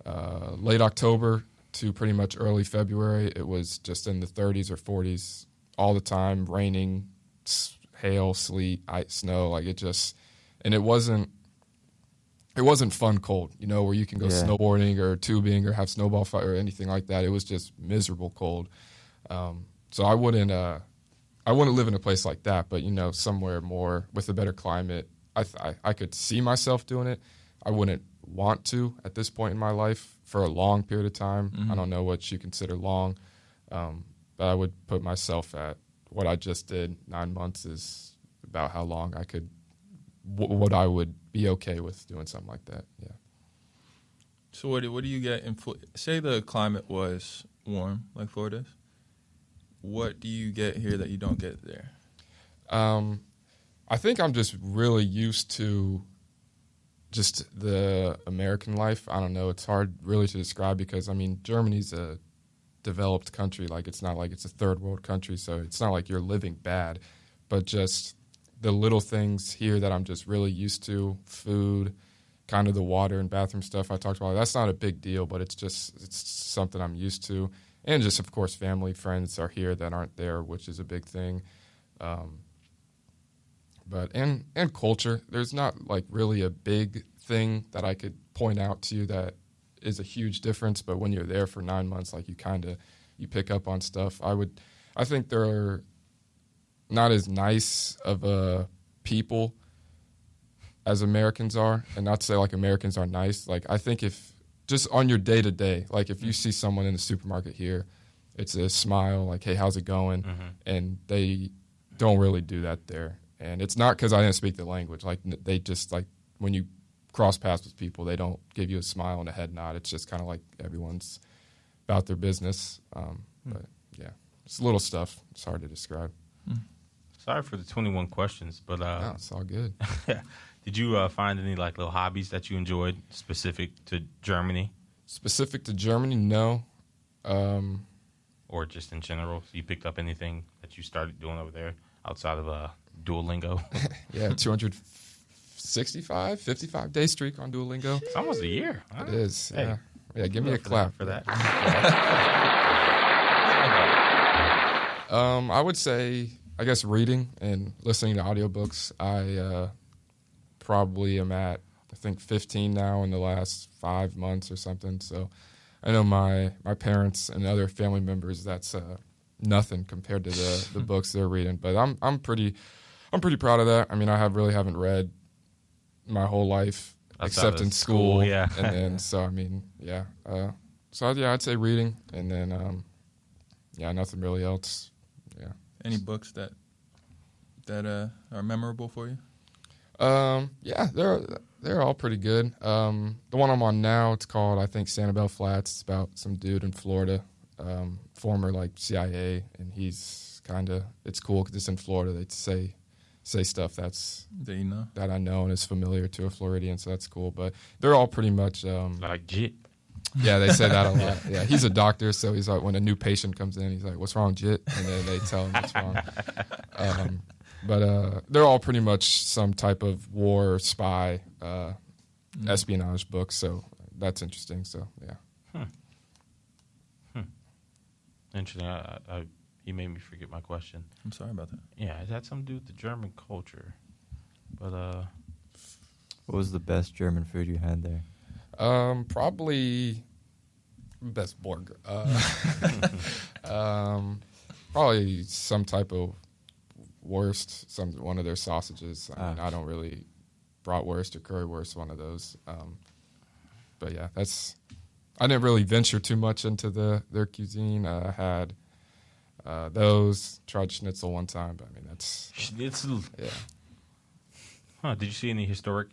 late October to pretty much early February. It was just in the 30s or 40s all the time, raining, hail, sleet, ice, snow. Like it just, and it wasn't fun cold, you know, where you can go snowboarding or tubing or have snowball fight or anything like that. It was just miserable cold. So I wouldn't live in a place like that, but, you know, somewhere more with a better climate. I could see myself doing it. I wouldn't want to at this point in my life for a long period of time. Mm-hmm. I don't know what you consider long, but I would put myself at what I just did. 9 months is about how long I could, what I would be okay with doing something like that. Yeah. So what do you get in say the climate was warm like Florida is? What do you get here that you don't get there? I think I'm just really used to just the American life. I don't know. It's hard really to describe because, I mean, Germany's a developed country. Like, it's not like it's a third world country, so it's not like you're living bad. But just the little things here that I'm just really used to, food, kind of the water and bathroom stuff I talked about, that's not a big deal, but it's something I'm used to. And just, of course, family, friends are here that aren't there, which is a big thing. But culture, there's not like really a big thing that I could point out to you that is a huge difference. But when you're there for 9 months, like you pick up on stuff. I think they're not as nice of a people as Americans are, and not to say like Americans are nice. Like I think if just on your day to day, like if you see someone in the supermarket here, it's a smile, like, hey, how's it going? Mm-hmm. And they don't really do that there. And it's not because I didn't speak the language. Like they just like when you cross paths with people, they don't give you a smile and a head nod. It's just kind of like everyone's about their business. But yeah, it's little stuff. It's hard to describe. Sorry for the 21 questions, but no, it's all good. Did you find any like little hobbies that you enjoyed specific to Germany? Specific to Germany, no. Or just in general? So you picked up anything that you started doing over there outside of Duolingo? Yeah, 55-day streak on Duolingo. It's almost a year. It is. Hey, yeah, give me a clap for that. I would say, I guess, reading and listening to audiobooks. I probably am at, I think, 15 now in the last 5 months or something. So I know my parents and other family members, that's nothing compared to the books they're reading. But I'm pretty proud of that. I mean, I haven't read my whole life except in school. Yeah. And then, so I mean, yeah. So yeah, I'd say reading, and then nothing really else. Yeah. Any books that are memorable for you? Yeah, they're all pretty good. The one I'm on now, it's called, I think, Sanibel Flats. It's about some dude in Florida, former like CIA, and he's it's cool because it's in Florida. They say stuff that I know and is familiar to a Floridian, so that's cool. But they're all pretty much like Jit. Yeah, they say that a lot. Yeah, he's a doctor, so he's like, when a new patient comes in, he's like, "What's wrong, Jit?" And then they tell him what's wrong. But they're all pretty much some type of war, spy, espionage books. So that's interesting. So yeah. Interesting. You made me forget my question. I'm sorry about that. Yeah, it had something to do with the German culture. But what was the best German food you had there? Probably best burger. Probably some type of wurst, one of their sausages. I mean, I don't really bratwurst or currywurst, one of those. But yeah, I didn't really venture too much into their cuisine. I had those, tried schnitzel one time, but I mean that's schnitzel. Yeah. Huh? Did you see any historic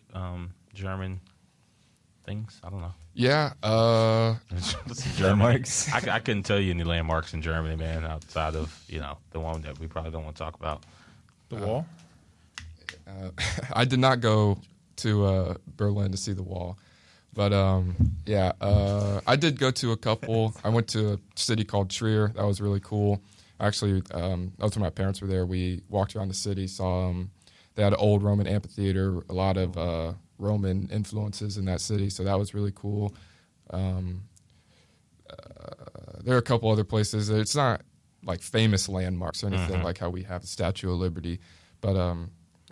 German things? I don't know. Yeah. Landmarks. I couldn't tell you any landmarks in Germany, man, outside of the one that we probably don't want to talk about. The wall. I did not go to Berlin to see the wall. But yeah, I did go to a couple. I went to a city called Trier. That was really cool. Actually, that was when my parents were there. We walked around the city, saw they had an old Roman amphitheater, a lot of Roman influences in that city, so that was really cool. There are a couple other places. It's not like famous landmarks or anything like how we have the Statue of Liberty, but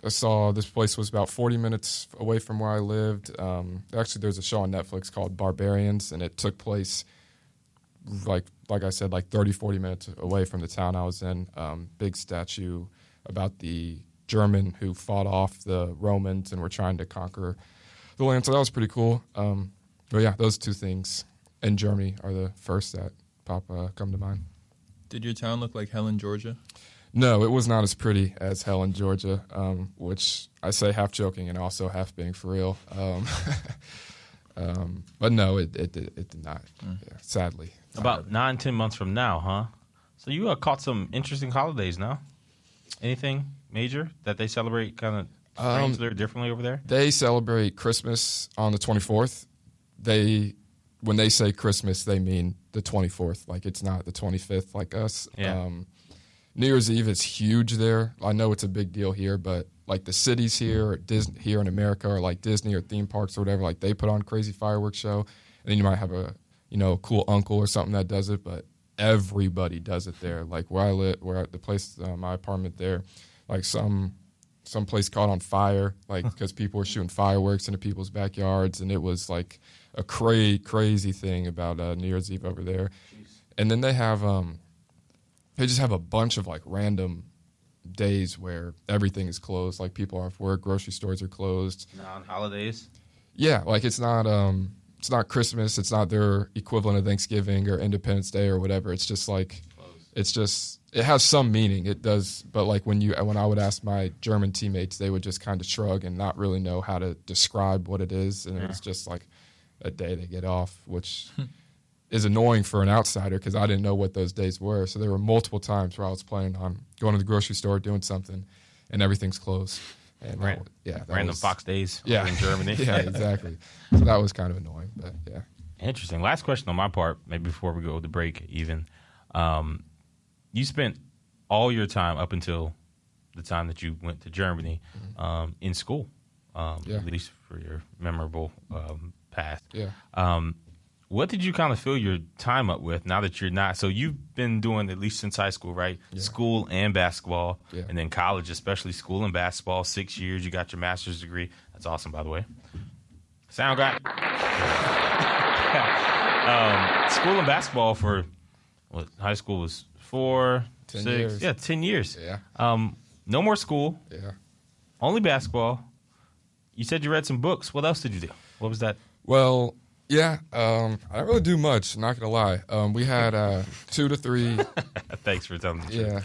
I saw this place was about 40 minutes away from where I lived. Actually, there's a show on Netflix called Barbarians, and it took place, like I said, like 30, 40 minutes away from the town I was in. Big statue about the German who fought off the Romans and were trying to conquer the land. So that was pretty cool. But yeah, those two things in Germany are the first that come to mind. Did your town look like Helen, Georgia? No, it was not as pretty as Helen, Georgia, which I say half joking and also half being for real. But no, it did not, sadly. About 9-10 months from now, huh? So you caught some interesting holidays now. Anything major that they celebrate kind of strangely or differently over there? They celebrate Christmas on the 24th. When they say Christmas, they mean the 24th. Like, it's not the 25th like us. Yeah. New Year's Eve is huge there. I know it's a big deal here, but like the cities here, or Disney here in America, or like Disney or theme parks or whatever, like they put on crazy fireworks show, and then you might have a cool uncle or something that does it, but everybody does it there. Like where I live, the place, my apartment there, like some place caught on fire, like because people were shooting fireworks into people's backyards, and it was like a crazy thing about New Year's Eve over there. Jeez. And then they have they just have a bunch of like random days where everything is closed. Like people are off work, grocery stores are closed. Non-holidays? Yeah, like it's not Christmas. It's not their equivalent of Thanksgiving or Independence Day or whatever. It's just like it has some meaning. It does, but like when I would ask my German teammates, they would just kind of shrug and not really know how to describe what it is, and it's just like a day they get off, which is annoying for an outsider because I didn't know what those days were. So there were multiple times where I was planning on going to the grocery store, doing something, and everything's closed. And random Fox days in Germany. Yeah, exactly. So that was kind of annoying, but yeah. Interesting. Last question on my part, maybe before we go to break even. You spent all your time up until the time that you went to Germany in school, at least for your memorable past. Yeah. What did you kind of fill your time up with now that you're not? So you've been doing, at least since high school, right? Yeah. School and basketball, and then college, especially school and basketball, 6 years. You got your master's degree. That's awesome, by the way. Sound guy. School and basketball for high school was 4, 10 6, years. Yeah, 10 years. Yeah. No more school. Yeah. Only basketball. You said you read some books. What else did you do? What was that? Well, yeah, I don't really do much, not going to lie. We had 2 to 3. Thanks for telling me. Yeah.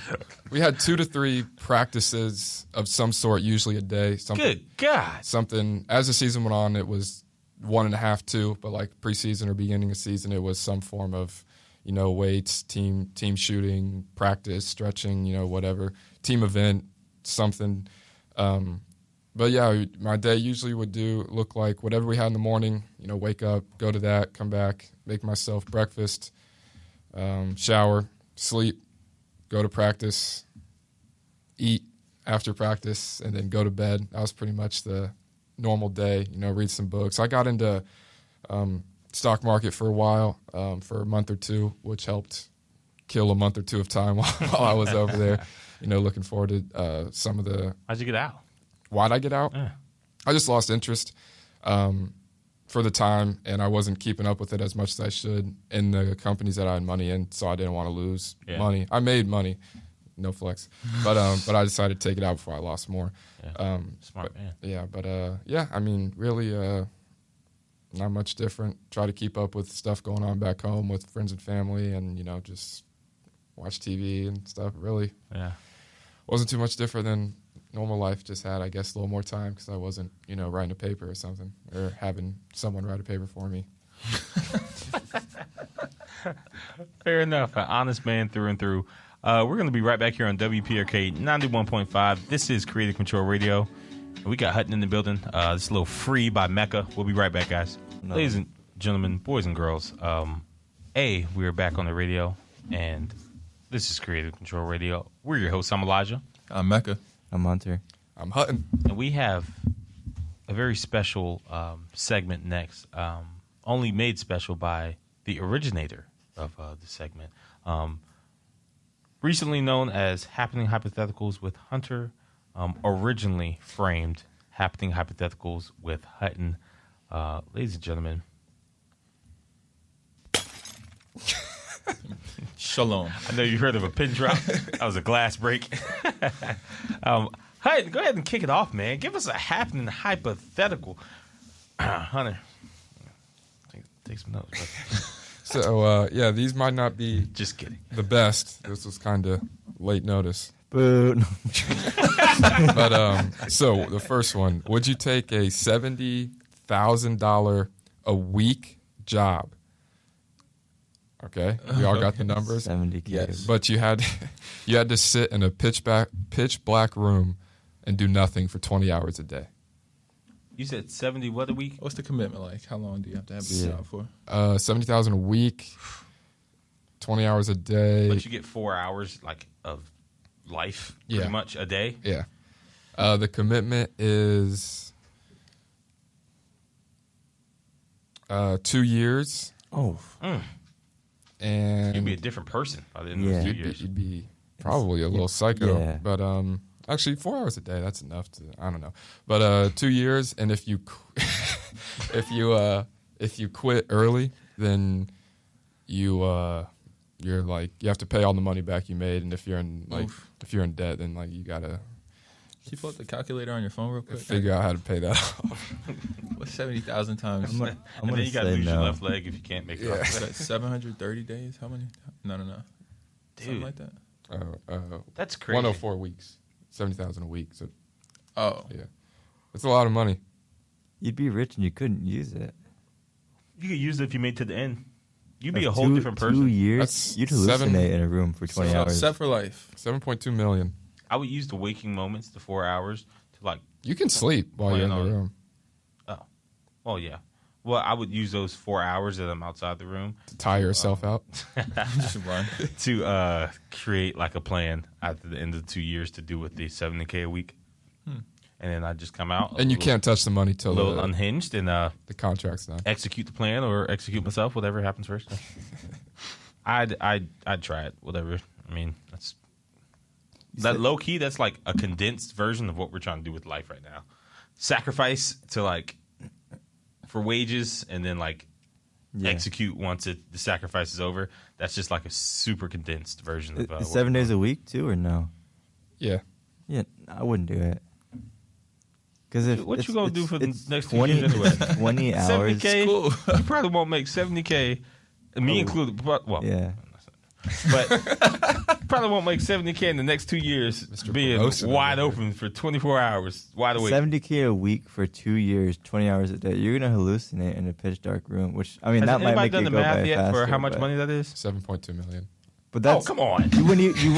We had 2 to 3 practices of some sort, usually a day. Good God. Something, as the season went on, it was 1.5, 2, but like preseason or beginning of season, it was some form of, weights, team shooting, practice, stretching, whatever, team event, something. But yeah, my day usually would look like whatever we had in the morning, wake up, go to that, come back, make myself breakfast, shower, sleep, go to practice, eat after practice, and then go to bed. That was pretty much the normal day, read some books. I got into stock market for a while, for a month or two, which helped kill a month or two of time while I was over there, looking forward to some of the... How'd you get out? Why'd I get out? Yeah. I just lost interest for the time, and I wasn't keeping up with it as much as I should in the companies that I had money in, so I didn't want to lose money. I made money, no flex, but I decided to take it out before I lost more. Yeah. Smart man. Yeah, but I mean, really not much different. Try to keep up with stuff going on back home with friends and family, and just watch TV and stuff. Really, wasn't too much different than normal life. Just had, I guess, a little more time because I wasn't, writing a paper or something, or having someone write a paper for me. Fair enough. An honest man through and through. We're going to be right back here on WPRK 91.5. This is Creative Control Radio. We got Hutton in the building. This is a little Free by Mecca. We'll be right back, guys. Ladies and gentlemen, boys and girls, we are back on the radio, and this is Creative Control Radio. We're your hosts. I'm Elijah. I'm Mecca. I'm Hunter. I'm Hutton. And we have a very special segment next, only made special by the originator of the segment. Recently known as Happening Hypotheticals with Hunter, originally framed Happening Hypotheticals with Hutton. Ladies and gentlemen. Shalom. I know you heard of a pin drop. That was a glass break. Hutton, go ahead and kick it off, man. Give us a Happening Hypothetical. Hunter, take some notes. So, these might not be Just kidding. the best. This was kind of late notice. Boo. But so the first one, would you take a $70,000 a week job? Okay, we all got the numbers. 70K. Yes. But you had to sit in a pitch black room and do nothing for 20 hours a day. You said 70 what a week? What's the commitment like? How long do you have to have this Yeah. job for? 70,000 a week, 20 hours a day. But you get 4 hours like of life, pretty Yeah. much a day. Yeah. The commitment is 2 years, Oh, and You'd be a different person by the end of Yeah. those 2 you'd years. be probably a little psycho. Yeah. But actually, 4 hours a day, that's enough to, I don't know. But 2 years, and if you if you quit early, then you're like, you have to pay all the money back you made, and if you're in if you're in debt, then like you gotta Can you pull up the calculator on your phone real quick? figure out how to pay that off. What's 70,000 times? I'm And gonna then you got to say lose your no. left leg if you can't make it Yeah. off. Is that 730 days? How many? No. Something Dude, like that. that's crazy. 104 weeks, 70,000 a week. So Oh. yeah, it's a lot of money. You'd be rich and you couldn't use it. You could use it if you made it to the end. You'd be a That's whole 2 different person. 2 years. That's You'd hallucinate in a room for 20 So hours. set for life. 7.2 million. I would use the waking moments, the 4 hours, to like, You can sleep while you're in the Plan on- room well, yeah. Well, I would use those 4 hours that I'm outside the room to tire yourself out. Just run. to create like a plan after the end of the 2 years to do with the 70K a week. And then I just come out. And you a can't touch the money little, till little the unhinged and the contract's done. execute the plan or execute myself, whatever happens first. I'd try it, whatever. I mean, that's that low key. That's like a condensed version of what we're trying to do with life right now. Sacrifice to like for wages, and then like Yeah. execute once the sacrifice is over. That's just like a super condensed version of Is 7 days a week too, or no? Yeah. Yeah, I wouldn't do it. Because if What you gonna do for the it's next 2 20, years anyway? 20 hours. 70K. Cool. You probably won't make 70K, me included. But, well, Yeah. but probably won't make 70K in the next 2 years, Mr. being Promotion wide over open for 24 hours, wide awake. 70K a week for 2 years, 20 hours a day. You're gonna hallucinate in a pitch dark room, which I mean Has that might anybody make done you the go math by yet faster, for how much but- money that is? 7.2 million. But Oh, that's come on. you wouldn't even You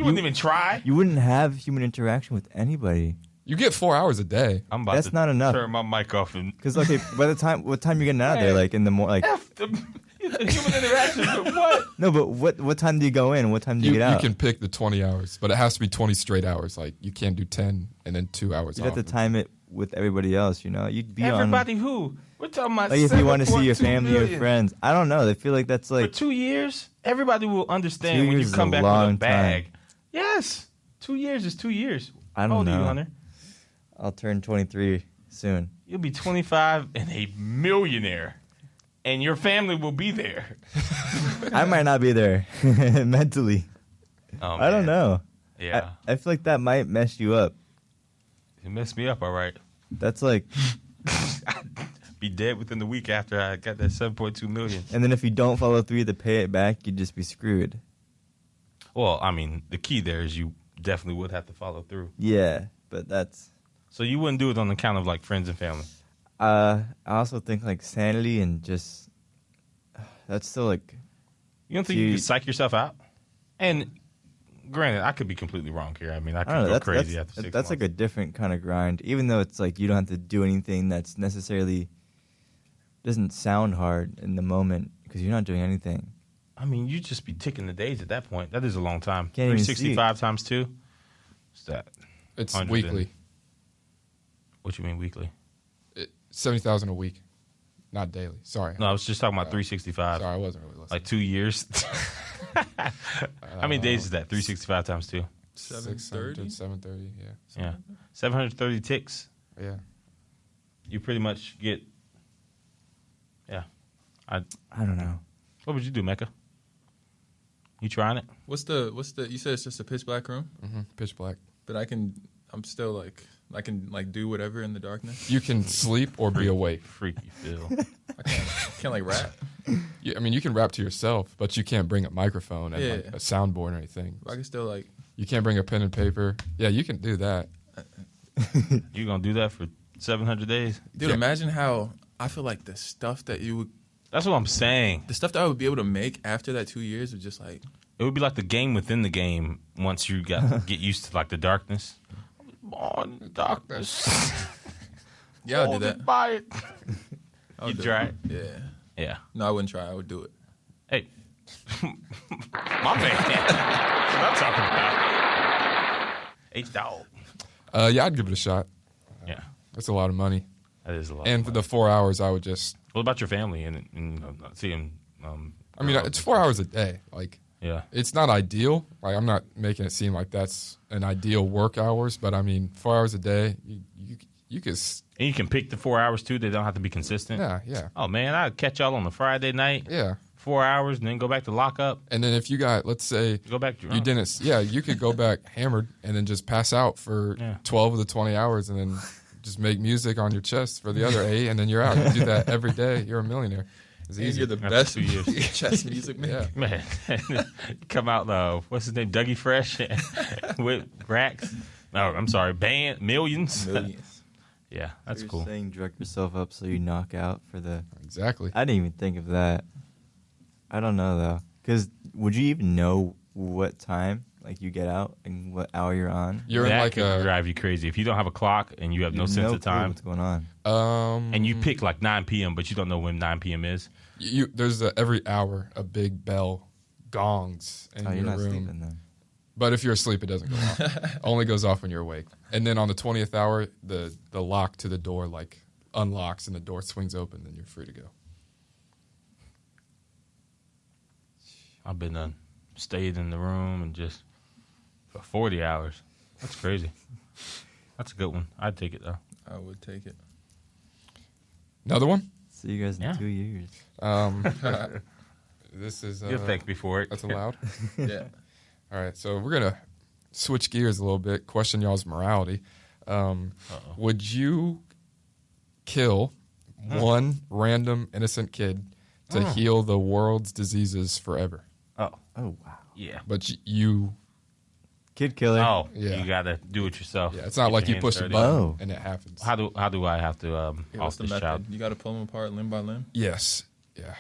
wouldn't even try? you wouldn't have human interaction with anybody. You get 4 hours a day. I'm about That's to not enough. turn my mic off and Because okay, by the time what time you're getting out of there, like in the morning, like F the human interaction. But what? no, but what time do you go in? And what time do you You get out? can pick the 20 hours, but it has to be 20 straight hours. Like you can't do 10 and then 2 hours You'd have off. to time it with everybody else. You know, you'd be Everybody who? We're talking about on. Like if you want to see your 7.2 family or million. friends, I don't know. They feel like that's For like 2 years, everybody will 2 understand when you years is come a back with a long bag. time. Yes. 2 years is 2 years. I How don't old are you, know. Hunter? I'll turn 23 soon. You'll be 25 and a millionaire. And your family will be there. I might not be there mentally. Oh, I don't man. know. Yeah. I feel like that might mess you up. It messed me up, all right. That's like, Be dead within the week after I got that 7.2 million. and then if you don't follow through to pay it back, you'd just be screwed. Well, I mean, the key there is you definitely would have to follow through. Yeah, but that's. So you wouldn't do it on account of like friends and family. I also think like sanity and just that's still like You don't think you Dude. could psych yourself out? And granted, I could be completely wrong here. I mean, I could I don't know. go That's crazy that's, after 6 that's like a months. different kind of grind. Even though it's like you don't have to do anything that's necessarily doesn't sound hard in the moment because you're not doing anything. I mean, you just be ticking the days at that point. That is a long time. Can't even see 365 times 2. What's that? It's 100 weekly. What you mean weekly? 70,000 a week, not daily. Sorry. No, I was just talking about 365. Sorry, I wasn't really listening. Like 2 years. How many days is that? 365 times 2. 730. 730. Yeah. Yeah. 730 ticks. Yeah. You pretty much get. Yeah. I don't know. What would you do, Mecca? You trying it? What's the? You said it's just a pitch black room, Pitch black. but I can do whatever in the darkness. You can sleep or be awake. Freaky Phil. I can't like rap. I mean, you can rap to yourself, but you can't bring a microphone and like Yeah. a soundboard or anything. I can still like. You can't bring a pen and paper. Yeah, you can do that. You gonna do that for 700 days? Dude, Yeah. imagine how I feel like the stuff that That's what I'm saying. I would be able to make after that 2 years was just like. It would be like the game within the game once you get used to like the darkness. Born in the darkness. Yeah, I'll do that. Buy it. I'll You do try it? Yeah. Yeah. No, I wouldn't try. I would do it. Hey. My man. That's what I'm talking about. H-Dog. Yeah, I'd give it a shot. Yeah. That's a lot of money. That is a lot. And of for money. the 4 hours, I would just. What about your family and see them? I mean, it's 4 hours a day. Like, Yeah. it's not ideal. Like, I'm not making it seem like that's an ideal work hours, but I mean, 4 hours a day, you could. And you can pick the 4 hours too. They don't have to be consistent. Yeah. Oh man, I'd catch y'all on the Friday night. Yeah. 4 hours and then go back to lockup. And then if you got, let's say, Go back drunk. you didn't, you could go back hammered and then just pass out for Yeah. 12 of the 20 hours and then just make music on your chest for the other 8 and then you're out. You do that every day. You're a millionaire. It's And easy. you're the After best 2 years. chess music man. Yeah. Man, come out. What's his name? Dougie Fresh with racks. No, I'm sorry. Band millions. Millions. Yeah, that's You're cool. saying drug yourself up so you knock out for the. Exactly. I didn't even think of that. I don't know though, because would you even know what time like you get out and what hour you're on? You're in that like could a. drive you crazy if you don't have a clock and you have no You have sense of clue time. What's going on? And you pick like 9 p.m., but you don't know when 9 p.m. is. There's every hour a big bell gongs in Oh, you're your not room. sleeping then. But if you're asleep, it doesn't go off. Only goes off when you're awake. And then on the 20th hour, the lock to the door like unlocks and the door swings open. Then you're free to go. I've been stayed in the room and just for 40 hours. That's crazy. That's a good one. I'd take it though. I would take it. Another one. See you guys in Yeah. 2 years. This is. You'll thank me for it. That's allowed. Yeah. All right, so we're gonna switch gears a little bit. Question y'all's morality. Would you kill one random innocent kid to heal the world's diseases forever? Oh, Oh wow. yeah. But you, Kid killer. Oh, Yeah. you gotta do it yourself. yeah, it's not Get like your you hands push a dirty. button Oh. and it happens. How do I have to Yeah, off what's the this method? child? You got to pull them apart limb by limb. Yes, yeah.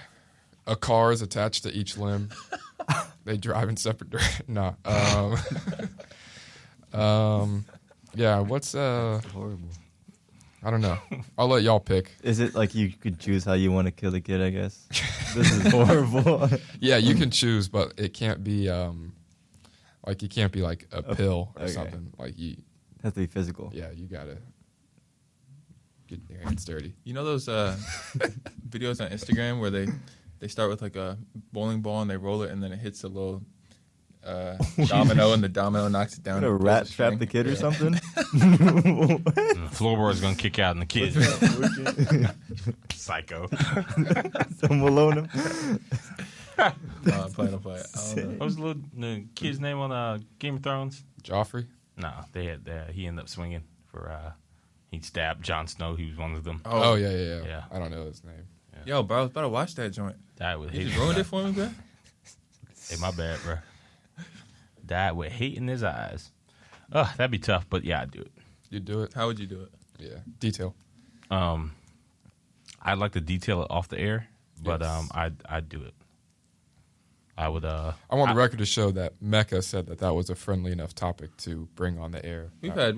A car is attached to each limb. They drive in separate directions. No. Yeah. What's Horrible. I don't know. I'll let y'all pick. Is it like you could choose how you want to kill the kid? I guess. This is horrible. Yeah, you can choose, but it can't be like it can't be like a pill or okay. something. Like you, Has to be physical. yeah, you gotta get your hands dirty. You know those videos on Instagram where they start with like a bowling ball and they roll it and then it hits a little domino and the domino knocks it down. Gonna and pulls rat the trap string. the kid or Yeah. something? And the floorboard's gonna kick out and the kid. Psycho. Some Malone him. No, I'm playing. I don't know. What was the kid's name on Game of Thrones? Joffrey. No, he ended up swinging for. He stabbed Jon Snow. He was one of them. Oh yeah. Yeah. I don't know his name. Yo, bro, I was about to watch that joint. Died with You hate. just ruined it for me, bro. Hey, my bad, bro. Died with hate in his eyes. Oh, that'd be tough, but yeah, I'd do it. You do it. How would you do it? Yeah. Detail. I'd like to detail it off the air, but Yes. I'd do it. I would. I want the record to show that Mecca said that was a friendly enough topic to bring on the air. We've had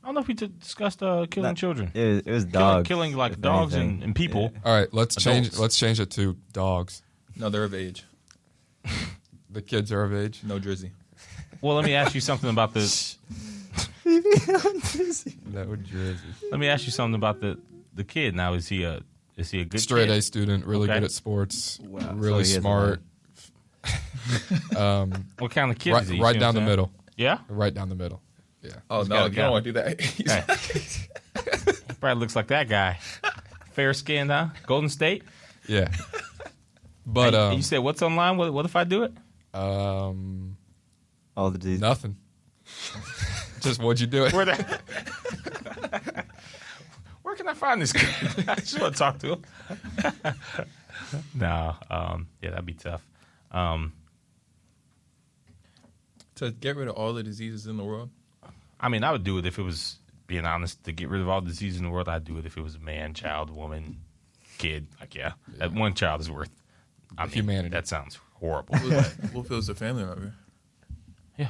I don't know if we discussed killing Not- children. It was dogs. Killing like if dogs anything. and people. Yeah. All right, let's Adults. change it to dogs. No, they're of age. The kids are of age. No Drizzy. Well, let me ask you something about the. No Drizzy. Let me ask you something about the kid. Now, is he a good Straight kid? A student, really Okay. good at sports, Wow. really So he has a smart. What kind of kid Right, is he? You right see what down I'm the saying? middle. Yeah, Right down the middle. Yeah. Oh, He's no, got a you gal. don't want to do that. He probably looks like that guy. Fair skin, huh? Golden State. Yeah. But And you said what's online? What if I do it? All the diseases. nothing. Just what'd you do it? Where can I find this guy? I just want to talk to him. No, yeah, that'd be tough. To get rid of all the diseases in the world? I mean, I would do it if it was, being honest, to get rid of all the diseases in the world. I'd do it if it was a man, child, woman, kid. Like, yeah. That one child is worth. I mean, Humanity. That sounds horrible. What if it was a family member? Yeah.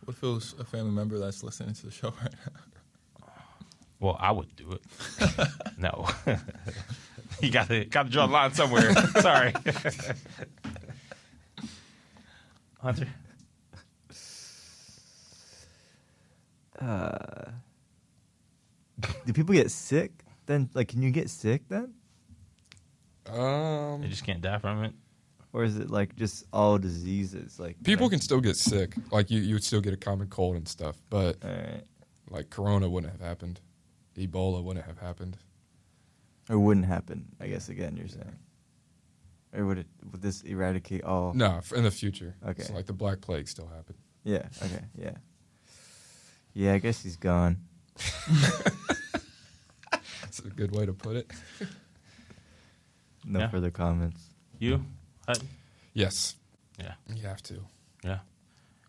What if it was a family member that's listening to the show right now? Well, I would do it. No. You got to draw a line somewhere. Sorry. Hunter? Do people get sick? Then, like, can you get sick then? They just can't die from it. Or is it like just all diseases? Like People can still get sick. Like you would still get a common cold and stuff. But All right. like Corona wouldn't have happened. Ebola wouldn't have happened. Or wouldn't happen? I guess again, you're saying. Or would this eradicate all? No, in the future. Okay. So like the Black Plague still happened. Yeah. Okay. Yeah. Yeah. I guess he's gone. That's a good way to put it. No Yeah. further comments. You? Hutton? Yes. Yeah. You have to. Yeah.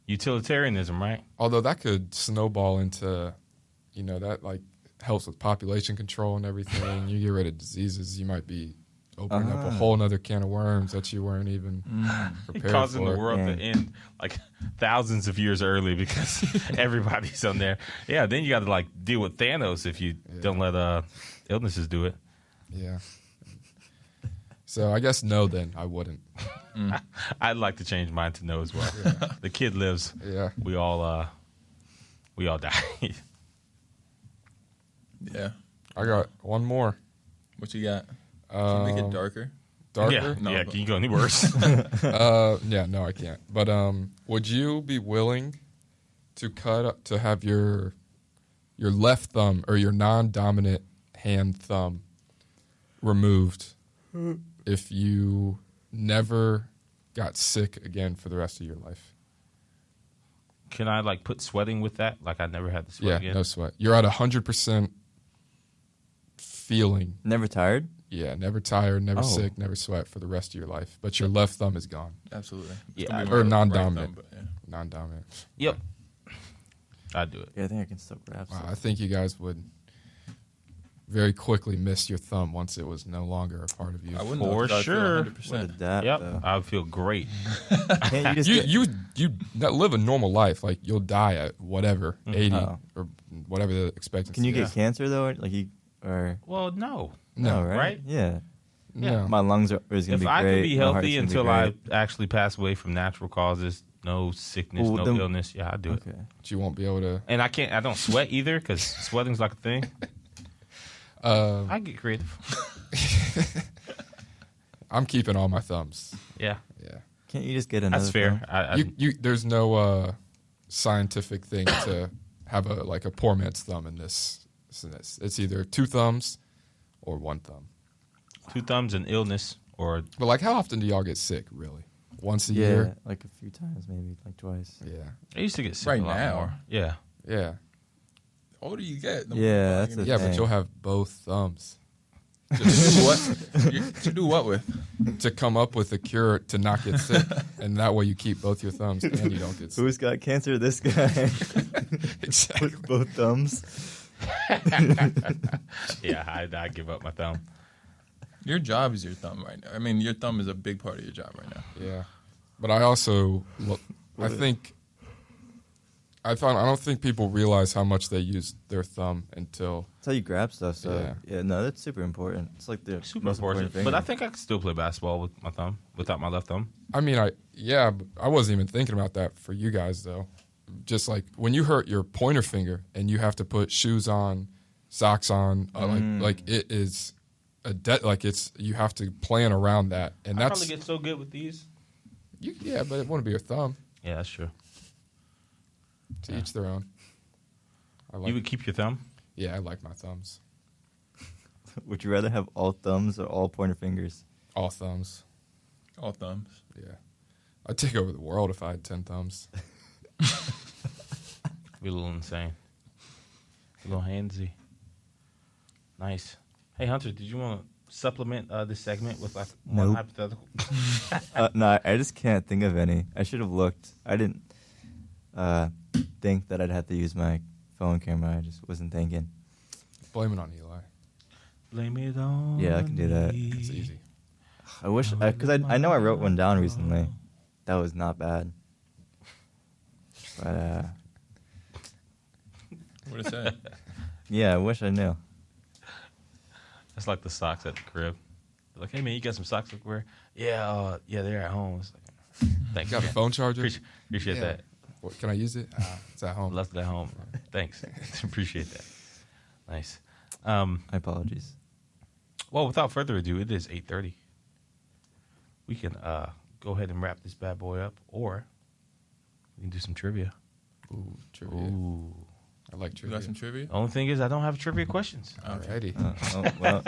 Utilitarianism, right? Although that could snowball into, that like helps with population control and everything. You get rid of diseases, you might be opening up a whole nother can of worms that you weren't even prepared Causing for. the world Yeah. to end like thousands of years early because everybody's on there. Yeah, then you got to like deal with Thanos if you don't let illnesses do it. Yeah. So I guess no, then I wouldn't. I'd like to change mine to no as well. The kid lives. Yeah. We all die. Yeah. I got one more. What you got? Can you make it darker? Darker? Yeah, No, yeah. but- Can you go any worse? Yeah, no, I can't. But would you be willing to to have your left thumb or your non-dominant hand thumb removed if you never got sick again for the rest of your life? Can I like put sweating with that? Like I never had to sweat Yeah, again. no sweat. You're at 100% feeling. Never tired? Yeah, never tired, never Oh. sick, never sweat for the rest of your life. But your left thumb is gone. Absolutely. Yeah, It's gonna be or my non-dominant. right thumb, but Non-dominant. Yep. I'd do it. Yeah, I think I can still grab Wow, some. I think you guys would very quickly miss your thumb once it was no longer a part of you. I wouldn't For know, 'cause I'd feel sure. 100%. What a dap, Yep. though. I would feel great. Can't you just get, You live a normal life. Like you'll die at whatever 80 Oh. or whatever the expectancy. Can you get is. cancer though? Like you or Well, no. No, right? right? Yeah. No. My lungs are is gonna If be I great. could be my heart's healthy gonna be until I great. actually pass away from natural causes, no sickness, Well, no then- illness, yeah, I'd do it. Okay. But you won't be able to. And I don't sweat either because sweating's like a thing. I get creative. I'm keeping all my thumbs. Yeah, Yeah. Can't you just get another? that's fair. thumb? There's no scientific thing to have a poor man's thumb in this. It's either two thumbs or one thumb. 2 thumbs and illness, or But like, how often do y'all get sick? Really, once a Yeah, year? like a few times, maybe like twice. Yeah, I used to get sick Right a lot now? more. Yeah, yeah, The older you get, the Yeah, more that's the yeah. thing. But you'll have both thumbs to do what? To do what with? to come up with a cure to not get sick, and that way you keep both your thumbs and you don't get sick. Who's got cancer? This guy Exactly. with both thumbs. yeah, I give up my thumb. Your job is your thumb right now. I mean, your thumb is a big part of your job right now. Yeah, but I also, I I don't think people realize how much they use their thumb until. That's how you grab stuff. So yeah, no, that's super important. It's like the Super most important important. thing. But I think I could still play basketball with my thumb, without my left thumb. I mean, I wasn't even thinking about that for you guys though. Just like when you hurt your pointer finger and you have to put shoes on, socks on, like it is you have to plan around that, and I that's probably get so good with these. but it wouldn't be your thumb. Yeah, that's true. To each their own. You would keep your thumb? Yeah, I like my thumbs. Would you rather have all thumbs or all pointer fingers? All thumbs. All thumbs. Yeah, I'd take over the world if I had 10 thumbs. Be a little insane. A little handsy. Nice. Hey, Hunter, did you want to supplement this segment with like one Nope. hypothetical? No, I just can't think of any. I should have looked. I didn't think that I'd have to use my phone camera. I just wasn't thinking. Blame it on Eli. Blame it on. Yeah, I can do that. me. It's easy. I wish, because I know I wrote one down recently. That was not bad. But What is that? yeah, I wish I knew. That's like the socks at the crib. They're like, hey man, you got some socks to wear? Yeah, they're at home. It's like, thanks. You got a man. phone charger? Appreciate Yeah. that. What, can I use it? It's at home. Left it at home. Thanks. Appreciate that. Nice. My apologies. Well, without further ado, it is 8:30. We can go ahead and wrap this bad boy up, or we can do some trivia. Ooh, trivia. Ooh. I like You trivia. got some trivia? The only thing is, I don't have trivia questions. Alrighty. Well,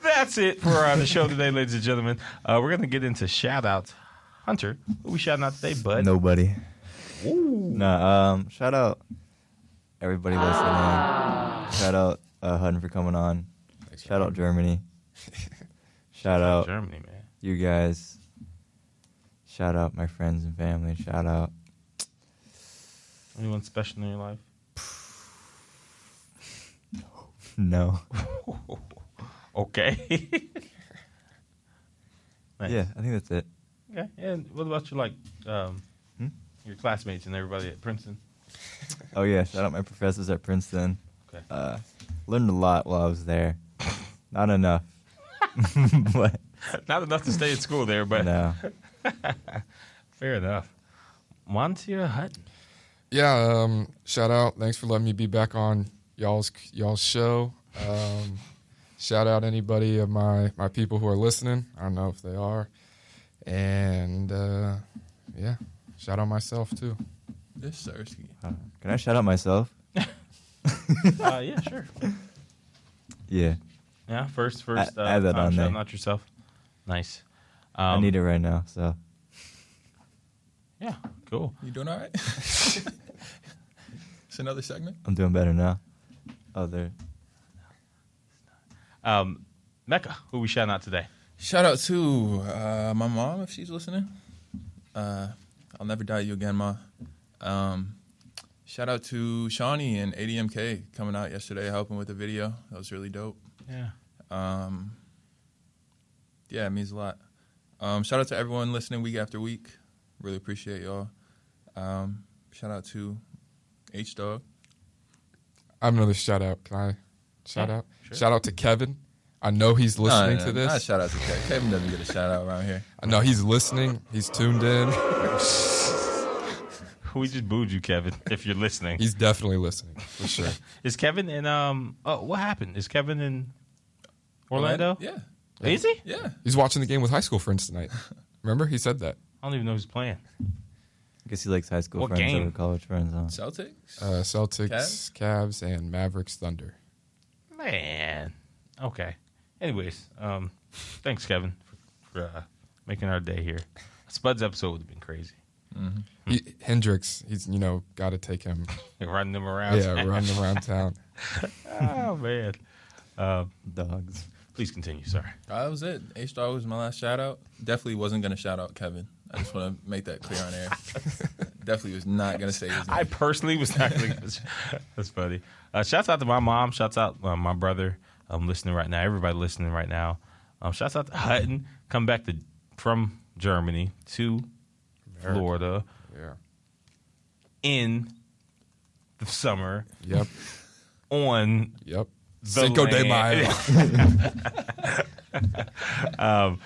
That's it for the show today, ladies and gentlemen. We're going to get into shout-outs. Hunter, who we shouting out today, bud? nobody. Ooh. No, shout out everybody listening. Shout out Hutton for coming on. Thanks for Shout out having Germany. Shout out Germany, man. you guys. Shout out my friends and family. Shout out. Anyone special in your life? No. Okay. Nice. Yeah, I think that's it. Okay. And what about your your classmates and everybody at Princeton? Oh yeah, shout out my professors at Princeton. Okay. Learned a lot while I was there. Not enough. But Not enough to stay in school there, but no. fair enough. Monsieur Hutton. Yeah, shout out. Thanks for letting me be back on y'all's show. Shout out anybody of my people who are listening. I don't know if they are. And yeah, shout out myself too. This Sersky. Can I shout out myself? Yeah, sure. Yeah. Yeah, first Add that on shouting there. out yourself. Nice. I need it right now, so Yeah, cool. You doing all right? It's another segment. I'm doing better now. Oh, there. Mecca, who we shouting out today? Shout out to my mom if she's listening. I'll never doubt you again, Ma. Shout out to Shawnee and ADMK coming out yesterday helping with the video. That was really dope. Yeah. Yeah, it means a lot. Shout out to everyone listening week after week. Really appreciate y'all. Shout out to H-Dog. I have another shout out. Can I shout Yeah, out? sure. Shout out to Kevin. I know he's listening to Not this. shout out to Kevin. Kevin doesn't get a shout out around here. I know he's listening. He's tuned in. We just booed you, Kevin, if you're listening. He's definitely listening for sure. Is Kevin in what happened? Is Kevin in Orlando? Yeah. Is he? Yeah. He's watching the game with high school friends tonight. Remember? He said that. I don't even know who's playing. I guess he likes high school What friends game? over college friends, huh? Celtics? Celtics, Cavs, and Mavericks Thunder. Man. Okay. Anyways, thanks, Kevin, for making our day here. Spud's episode would have been crazy. Hendricks, he's got to take him. Running them around. Yeah, running around town. Oh, man. Dogs. Please continue, sorry. That was it. H-Dog was my last shout out. Definitely wasn't going to shout out Kevin. I just want to make that clear on air. Definitely was not going to say his name. I personally was not going to. That's funny. Shouts out to my mom. Shouts out my brother. I'm listening right now. Everybody listening right now. Shouts out to Hutton. Come back from Germany to Florida. Yeah. in the summer Yep. on Yep. the Cinco de land. Mayo.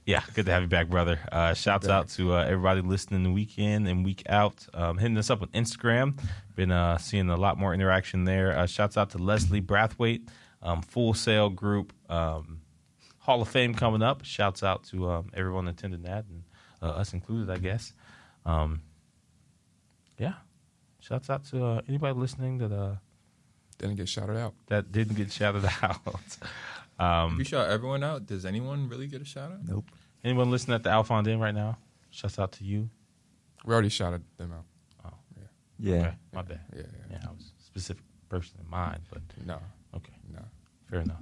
Yeah, good to have you back, brother. Shouts out to everybody listening the weekend and week out. Hitting us up on Instagram. Been seeing a lot more interaction there. Shouts out to Leslie Brathwaite, Full Sail Group, Hall of Fame coming up. Shouts out to everyone attending that, and us included, I guess. Yeah. Shouts out to anybody listening that Didn't get shouted out. that didn't get shouted out. If you shout everyone out, does anyone really get a shout out? Nope. Anyone listening at the Alphon Den right now? Shouts out to you. We already shouted them out. Yeah. Okay, my bad. Yeah. Yeah, I was a specific person in mind, but No. okay, No. fair enough.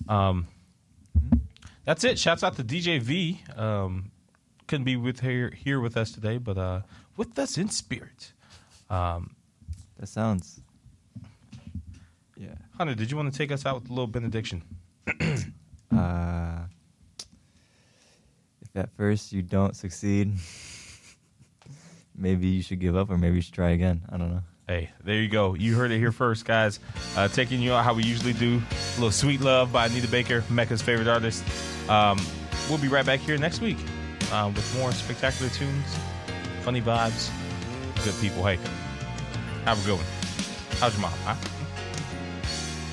Yeah. That's it. Shouts out to DJ V. Couldn't be here with us today, but with us in spirit. That sounds. Yeah. Hunter, did you want to take us out with a little benediction? If at first you don't succeed, maybe you should give up, or maybe you should try again. I don't know. Hey, there you go. You heard it here first, guys. Taking you out how we usually do. A little Sweet Love by Anita Baker, Mecca's favorite artist. We'll be right back here next week with more spectacular tunes, funny vibes, good people. Hey, have a good one. How's your mom? Huh?